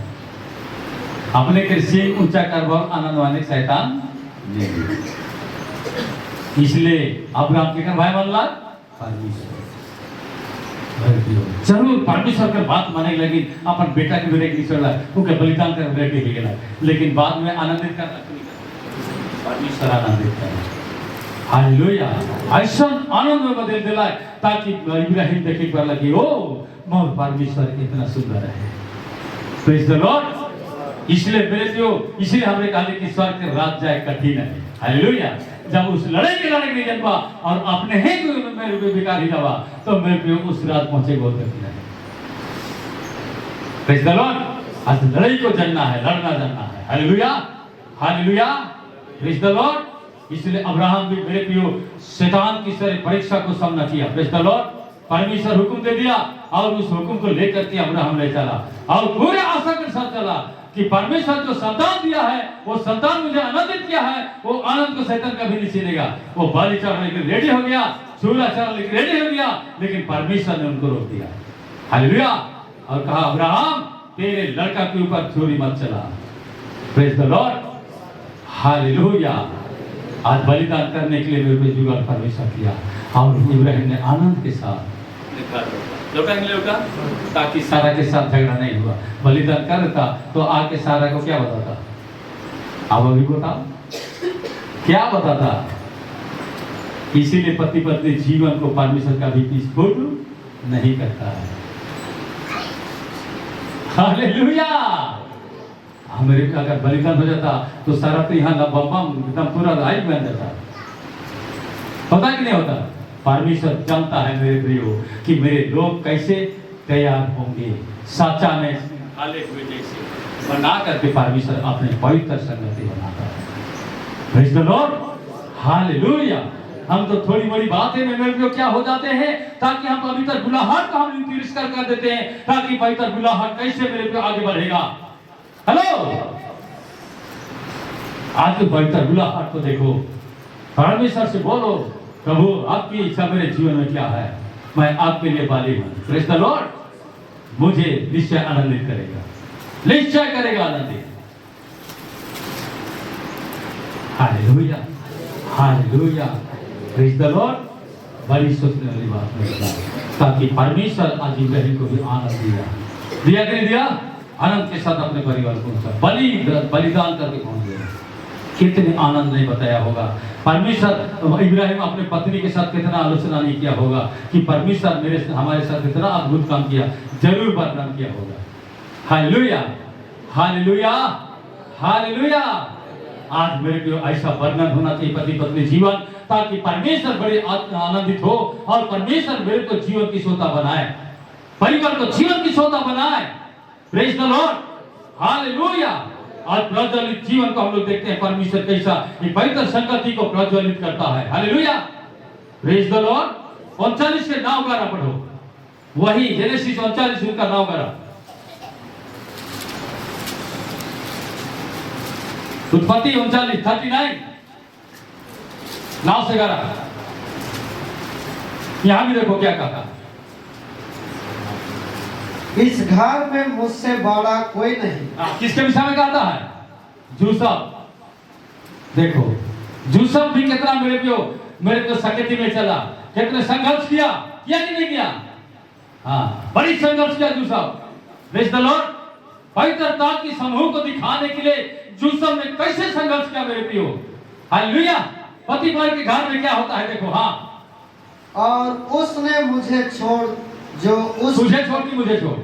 अपने के सिंह ऊंचा करवा आनंद वाले शैतान नहीं। इसलिए अब्राहम के भाई बनला परमेश्वर। जरूर परमेश्वर के बात माने लगी, अपन बेटा के बेटे की छोड़ा, उनके बलिदान कर बेटे ही गेला, लेकिन बाद में आनंदित करना परमेश्वर आनंदित करे। हालेलुया। ऐसा आनंद में बदल दिला ताकि इब्राहिम देखे पर लगी ओ मोर परमेश्वर इतना सुंदर है। Praise the Lord. इसलिए मेरे जो इसलिए हमने कहा कि स्वर्ग के राज जाए कठिन है। हालेलुया। जब उस लड़ाई के लड़ाई नहीं जन्मा और अपने ही मेरे पे भिखारी दवा तो मेरे पे उस रात पहुंचे बहुत कठिन है। Praise the Lord. आज लड़ाई को जानना है, लड़ना जानना है। Hallelujah hallelujah. Praise the Lord. इसलिए अब्राहम भी मेरे प्रियो शैतान की सारी परीक्षा को सामना किया। Praise the Lord. परमेश्वर हुक्म दे दिया और उस हुक्म को लेकर के अब्राहम ले चला और पूरे आशा के साथ चला कि परमेश्वर जो संतान दिया है वो संतान मुझे आनंदित किया है, वो आनंद को शैतान कभी नहीं छीनेगा। वो बलि चढ़ाने के रेडी हो गया, चूल्हा चढ़ाने के रेडी हो गया, लेकिन परमेश्वर ने उनको रोक दिया। हालेलुया। और कहा अब्राहम तेरे लड़का के ऊपर छुरी मत चला। Praise the Lord. हालेलुया। आज बलिदान करने के लिए मेरे पे जुगाड़ परमेश्वर किया और इब्राहिम ने आनंद के साथ लौटा ताकि सारा के साथ झगड़ा नहीं हुआ। बलिदान कर देता तो आके सारा को क्या बताता? अब अभी बताओ क्या बताता? इसीलिए पति पत्नी जीवन को परमेश्वर का भी स्फोट नहीं करता है। हालेलुया। हमारे अगर बलिदान हो जाता तो सारा तो यहाँ एकदम पूरा लाइफ बन जाता। होता कि नहीं होता? परमेश्वर जानता है मेरे प्रियो कि मेरे लोग कैसे तैयार होंगे साचा में हाले हुए जैसे बना करके परमेश्वर अपने पवित्र संगति बनाता है। Praise the Lord. हालेलुया। हम तो थोड़ी बड़ी बातें में मेरे प्रियो क्या हो जाते हैं ताकि हम पवित्र बुलाहट को हम तिरस्कार कर देते हैं ताकि पवित्र बुलाहट कैसे मेरे प्रियो आगे बढ़ेगा। हेलो। आज तो पवित्र बुलाहट को देखो, परमेश्वर से बोलो प्रभु आपकी इच्छा मेरे जीवन में क्या है, मैं आपके लिए बाली हूं। Praise the Lord. मुझे निश्चय आनंदित करेगा, निश्चय करेगा आनंदित। Hallelujah hallelujah. Praise the Lord. बड़ी सोचने वाली बात है ताकि परमेश्वर आज इब्राहिम को भी आनंद दिया कि नहीं दिया? आनंद के साथ अपने परिवार को बलिदान करके पहुंच गया। कितने आनंद नहीं बताया होगा। परमेश्वर इब्राहिम अपने पत्नी के साथ कितना आलोचना नहीं किया होगा कि परमेश्वर मेरे हमारे साथ इतना अद्भुत काम किया, जरूर वर्णन किया होगा। Hallelujah hallelujah hallelujah. आज मेरे को ऐसा वर्णन होना चाहिए पति पत्नी जीवन ताकि परमेश्वर बड़े आनंदित हो और परमेश्वर मेरे को जीवन की श्रोता बनाए, परिवार को जीवन की श्रोता बनाए। Praise the Lord. हालेलुया। आज प्रज्वलित जीवन को हम लोग देखते हैं परमेश्वर कैसा पवित्र संगति को प्रज्वलित करता है। हालेलुया। Praise the Lord. 39 के 9-11 पढ़ो, वही जेनेसिस 39 उनका 9-11। उत्पत्ति 39 9 से 11। यहां भी देखो क्या कहा, इस घर में मुझसे बड़ा कोई नहीं। किसके विषय में कहता है? यूसुफ। देखो यूसुफ भी कितना मेरे को सकती में चला, कितने संघर्ष किया कि नहीं किया? हाँ, बड़ी संघर्ष किया यूसुफ। Praise the Lord. पवित्रता की समूह को दिखाने के लिए यूसुफ ने कैसे संघर्ष किया मेरे प्रियो। हालेलुया। पति पत्नी के घर में क्या होता है देखो। हाँ, और उसने मुझे छोड़ जो उस तुझे छोड़ की मुझे छोड़,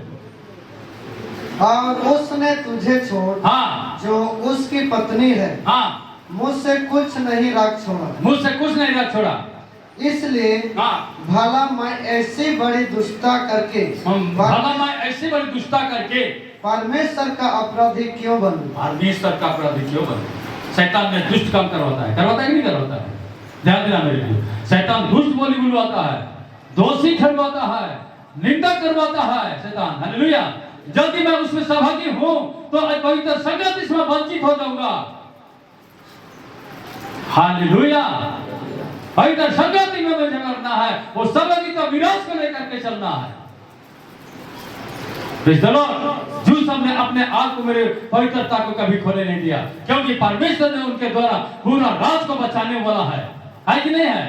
और उसने तुझे छोड़ हाँ जो उसकी पत्नी है हाँ मुझसे कुछ नहीं रख छोड़ा, मुझसे कुछ नहीं रख छोड़ा। इसलिए हाँ, भला मैं ऐसी बड़ी दुष्टता करके भला मैं ऐसी बड़ी दुष्टता करके परमेश्वर का अपराधी क्यों बनूं? परमेश्वर का अपराधी क्यों बनूं? शैतान में दुष्ट काम करवाता है कि नहीं करवाता है? ध्यान देना मेरे लिए, शैतान दुष्ट बोली बुलवाता है, दोषी ठहरवाता है, निंदा करवाता है शैतान। हालेलुया। यदि मैं उसमें सहभागी हूं तो पवित्र संगति से मैं वंचित हो जाऊंगा। हालेलुया। पवित्र संगति में मुझे करना है, वो संगति का विनाश को लेकर के चलना है। Praise the Lord. जूस ने अपने आप को मेरे पवित्रता को कभी खोले नहीं दिया, क्योंकि परमेश्वर ने उनके द्वारा पूरा राज को बचाने वाला है कि नहीं है?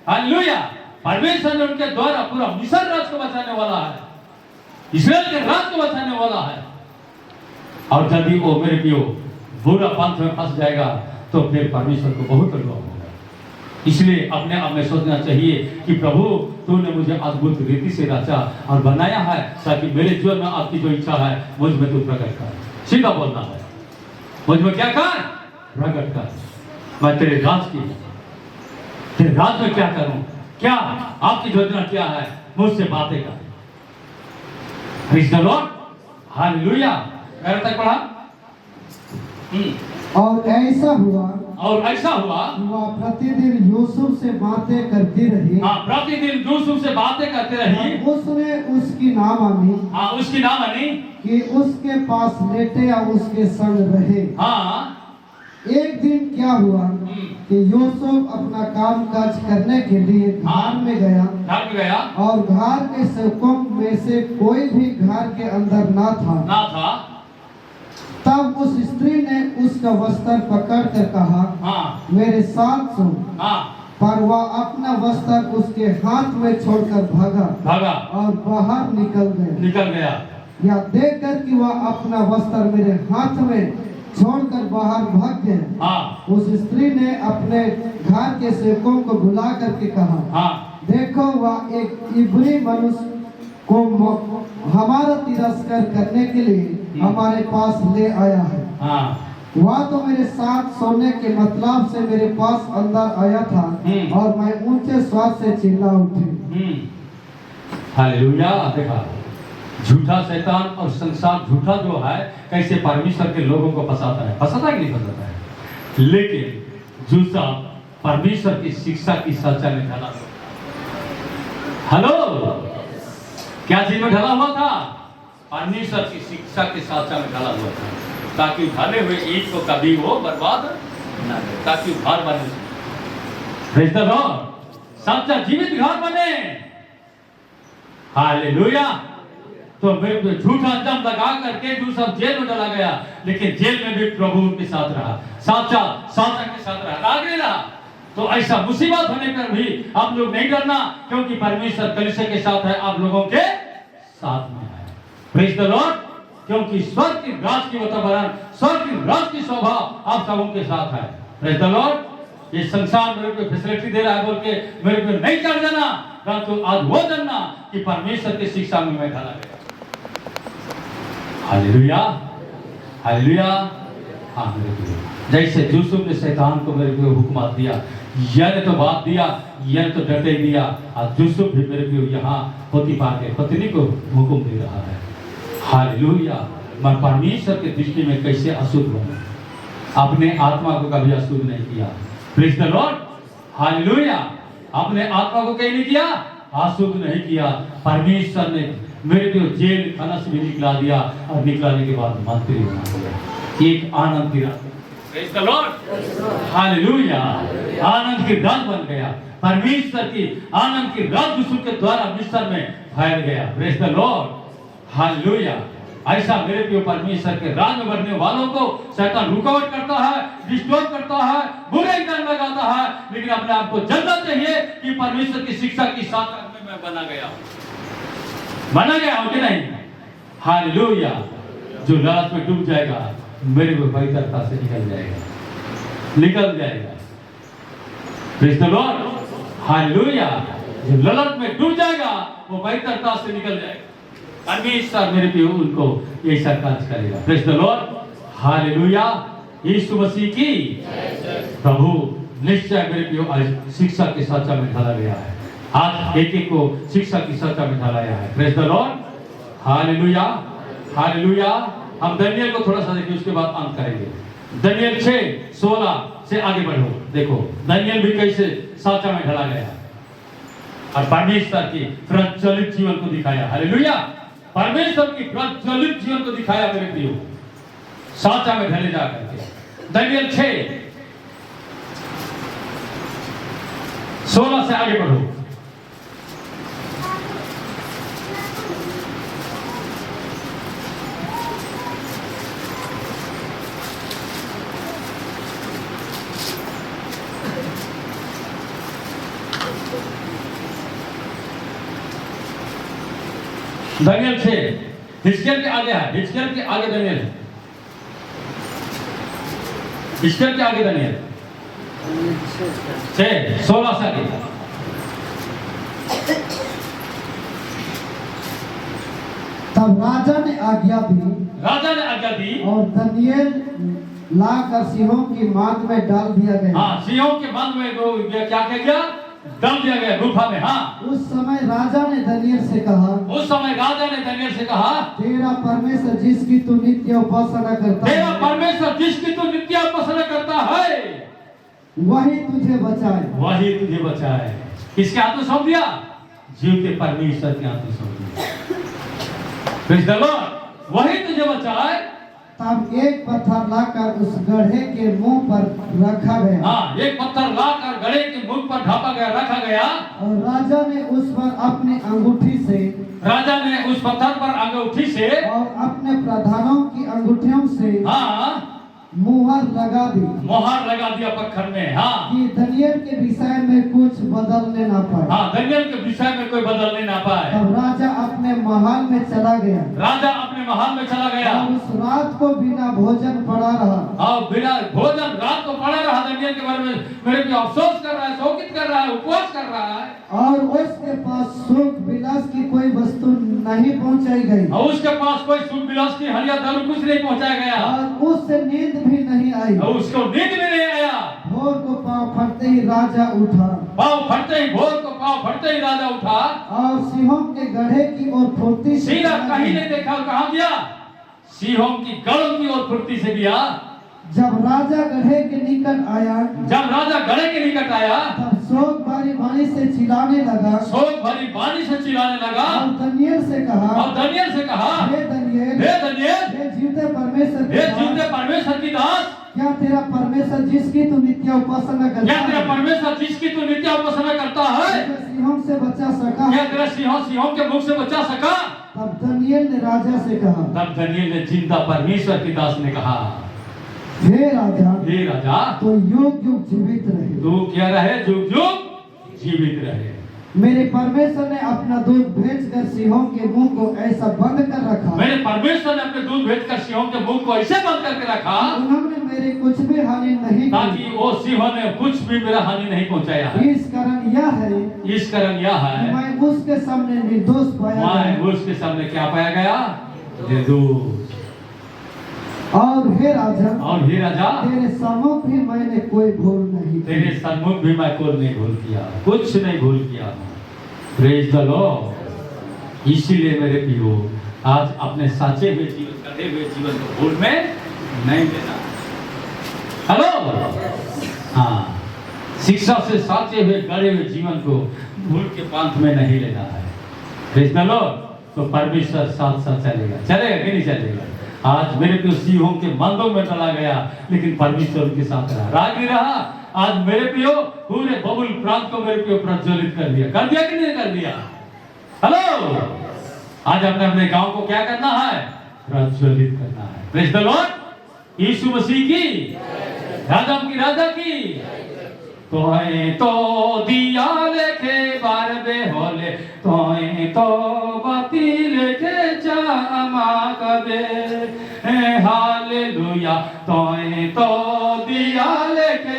हालेलुया। परमेश्वर ने उनके द्वारा पूरा मिस्र राज को बचाने वाला है, इस्राएल के राज को बचाने वाला है। और यदि वो मेरे पियो बुरा पंथ में फंस जाएगा तो फिर परमेश्वर को बहुत अनुभव होगा। इसलिए अपने आप में सोचना चाहिए कि प्रभु तूने मुझे अद्भुत रीति से रचा और बनाया है, ताकि मेरे जीवन में आपकी जो इच्छा है मुझ में तू प्रकट कर। सीधा बोलना है, मुझ में क्या कर? प्रकट कर। मैं तेरे राज में क्या करूं? क्या आपकी योजना क्या है? मुझसे बातें कर। Praise the Lord. हालेलुया। मेरे तक पढ़ा। और ऐसा हुआ वह प्रतिदिन यूसुफ से बातें करती रही। हाँ, प्रतिदिन यूसुफ से बातें करते रही। उसने उसकी ना मानी। हाँ, उसकी ना मानी कि उसके पास लेटे या उसके संग रहे। हाँ। एक दिन क्या हुआ कि यूसुफ अपना काम काज करने के लिए घर में गया और घर के सेवकों में से कोई भी घर के अंदर ना था। तब उस स्त्री ने उसका वस्त्र पकड़ कर कहा, मेरे साथ सुन। पर वह अपना वस्त्र उसके हाथ में छोड़कर भागा और बाहर निकल गया। या देखकर कि वह अपना वस्त्र मेरे हाथ में छोड़कर बाहर भाग गया, उस स्त्री ने अपने घर के सेवकों को बुला करके कहा, देखो वह एक इब्री मनुष्य को हमारा तिरस्कार करने के लिए हमारे पास ले आया है। वह तो मेरे साथ सोने के मतलब से मेरे पास अंदर आया था और मैं ऊंचे स्वर से चिल्ला उठी। हालेलुया। देखा, झूठा शैतान और संसार झूठा जो है कैसे परमेश्वर के लोगों को फंसाता है कि नहीं फंसाता है। लेकिन झूठा परमेश्वर की शिक्षा की सच्चाई में ढला। हेलो, क्या चीज में ढला हुआ था? परमेश्वर की शिक्षा के साचा में ढला हुआ था, ताकि ढले हुए ईंट को कभी वो बर्बाद न करे, ताकि घर बने। Praise the Lord. सच्चा जीवित घर बने। हालेलुया। तो मेरे झूठा दम लगा करके दूसरा जेल में डाला गया, लेकिन जेल में भी प्रभु उनके साथ रहा, साचा के साथ रहा, आगे रहा। तो ऐसा मुसीबत होने पर भी आप लोग नहीं डरना, क्योंकि परमेश्वर कलीसिया के साथ है, आप लोगों के साथ में है। Praise the Lord. क्योंकि स्वर्ग की राज की वातावरण, स्वर्ग की राज की शोभा आप सबों के साथ है। Praise the Lord. ये संसार मेरे को फैसिलिटी दे रहा है बोल के मेरे को नहीं चढ़ जाना, तो आज वो जानना कि परमेश्वर की शिक्षा में मैं ढला गया। हालेलुया। हालेलुया। हाँ, जैसे यूसुफ ने शैतान को मेरे को हुक्म दिया, यह तो बात दिया, यह तो डटे दिया, और यूसुफ भी मेरे को यहाँ पोतीफार के पत्नी को हुक्म दे रहा है। हालेलुया। मैं परमेश्वर के दृष्टि में कैसे अशुद्ध हूँ? अपने आत्मा को कभी अशुद्ध नहीं किया। Praise the Lord. हालेलुया। अपने आत्मा को कहीं नहीं किया, अशुद्ध नहीं किया। परमेश्वर ने मेरे को जेल खाना से भी निकला दिया, और निकलाने के बाद मंत्री बना दिया। एक आनंद की रात। Praise the Lord. हालेलुया। आनंद की रात बन गया। परमेश्वर की आनंद की रात यूसुफ के द्वारा मिस्र में फैल गया। Praise the Lord. हालेलुया। ऐसा मेरे प्रिय परमेश्वर के राज में बढ़ने वालों को शैतान रुकावट करता है, डिस्टर्ब करता है, बुरे इंसान लगाता है, लेकिन अपने आप को जानना चाहिए कि परमेश्वर की शिक्षा की साथ में मैं बना गया हूं कि नहीं। हालेलुया। जो लालच में डूब जाएगा मेरे को पवित्रता से निकल जाएगा। Praise the Lord. हालेलुया। जो लालच में डूब जाएगा वो पवित्रता से निकल जाएगा। परमेश्वर मेरे पे उनको ऐसा कार्य करेगा। Praise the Lord. हालेलुया। यीशु मसीह की प्रभु निश्चय मेरे पे शिक्षा के साचा में ढाला गया है। आज एक को शिक्षा की साचा में ढालाया है। Praise the Lord. Hallelujah. Hallelujah. हम दानियेल को थोड़ा सा देखिए, उसके बाद अंत करेंगे। दानियेल 6:16 से आगे बढ़ो। देखो दानियल भी कैसे साँचा में ढला गया और परमेश्वर की प्रज्वलित जीवन को दिखाया। हालेलुया, परमेश्वर की प्रज्वलित जीवन को दिखाया मेरे प्रियो, साँचा में ढले जा करके। दानियल 6:16 से आगे बढ़ो। दानियल 6 हिजकिय्याह के आगे है, हिजकिय्याह के आगे दानियल है, हिजकिय्याह के आगे दानियल 6:16 से आगे। तब राजा ने आज्ञा दी और दानियल लाकर सिंहों की मांद में डाल दिया गया। हाँ, सिंहों के मांद में क्या गया? डाल दिया गया गुफा में। हाँ, उस समय राजा ने दानियल से कहा, तेरा परमेश्वर जिसकी तू नित्य उपासना करता है, वही तुझे बचाए। किसके हाथ में सौंप दिया? जीवते परमेश्वर के हाथ में सौंप दिया। प्रेज़ द लॉर्ड, वही तुझे बचाए। तब एक पत्थर लाकर उस गड्ढे के मुंह पर रखा गया। हाँ, एक पत्थर लाकर गड्ढे के मुंह पर ढापा गया, रखा गया। और राजा ने उस पर अपनी अंगूठी से और अपने प्रधानों की अंगूठियों से हाँ मुहर लगा दिया पत्थर में। हाँ, कि दानियल के विषय में कुछ बदलने ना पाए। हाँ, दानियल के विषय में कोई बदलने ना पाए। तब राजा अपने महल में चला गया। और उस रात को बिना भोजन पड़ा रहा। बिना भोजन रात को पड़ा रहा। दानियल के बारे में मेरे को अफसोस कर रहा है, शोकित कर रहा है, उपवास कर रहा है। और उसके पास सुख विलास की कोई वस्तु नहीं पहुंचाई गई। और उसके पास कोई सुख विलास की हलिया दारू कुछ नहीं पहुंचाया गया। और उससे नींद भी नहीं आई। और उसको नींद भी नहीं आया। भोर को पाँव फटते ही राजा उठा। पाँव फटते ही राजा उठा और सिंहों के गड्ढे की ओर फुर्ती से सीधा कहीं नहीं देखा। और कहाँ गया? सिंहों की गढ़ की ओर फुर्ती से गया। जब राजा गड्ढे के निकट आया, तब शोक भरी वाणी से चिल्लाने लगा। और दानियल से कहा, हे दानियल, हे जीवते परमेश्वर की दास, क्या तेरा परमेश्वर जिसकी तू नित्य उपासना करता है, सिंहों से बचा सका? सिंहों के मुख से बचा सका? तब दानियल ने राजा से कहा, तब दानियल ने जिंदा परमेश्वर की दास ने कहा, हे राजा, तो युग युग जीवित रहे। तू क्या रहे? युग युग जीवित रहे। मेरे परमेश्वर ने अपना दूध भेजकर सिंहों के मुंह को ऐसा बंद कर रखा। सिंहों के मुंह को ऐसे बंद करके रखा। उन्होंने मेरे कुछ भी हानि नहीं की। ताकि वो सिंहों ने कुछ भी मेरा हानि नहीं पहुंचाया है। इस कारण यह है मैं उसके सामने निर्दोष पाया। उसके सामने क्या पाया गया? निर्दोष। और हे राजा, तेरे सम्मुख भी मैंने कोई भूल नहीं किया। कुछ नहीं भूल किया। Praise the Lord. इसीलिए मेरे प्रियो, आज अपने साचे हुए जीवन, गढ़े हुए जीवन को भूल में नहीं लेना। हेलो, हाँ, शिक्षा से साचे हुए गढ़े हुए जीवन को भूल के पंथ में नहीं लेना है। Praise the Lord. तो परमेश्वर साथ चलेगा कि नहीं चलेगा? आज मेरे को सिंहों के मंदों में चला गया, लेकिन परमेश्वर के साथ रहा। राग नहीं रहा। आज मेरे प्रियो पूरे बबुल प्रांत को मेरे प्रियो प्रज्वलित कर दिया कि नहीं कर दिया? हेलो, आज अपने गांव को क्या करना है? प्रज्वलित करना है। Praise the Lord. यीशु मसीह की, राजा की। तो दिया लेके बार बेहोले, तो बाती लेके चमकबे। हालेलुया। तो दिया लेके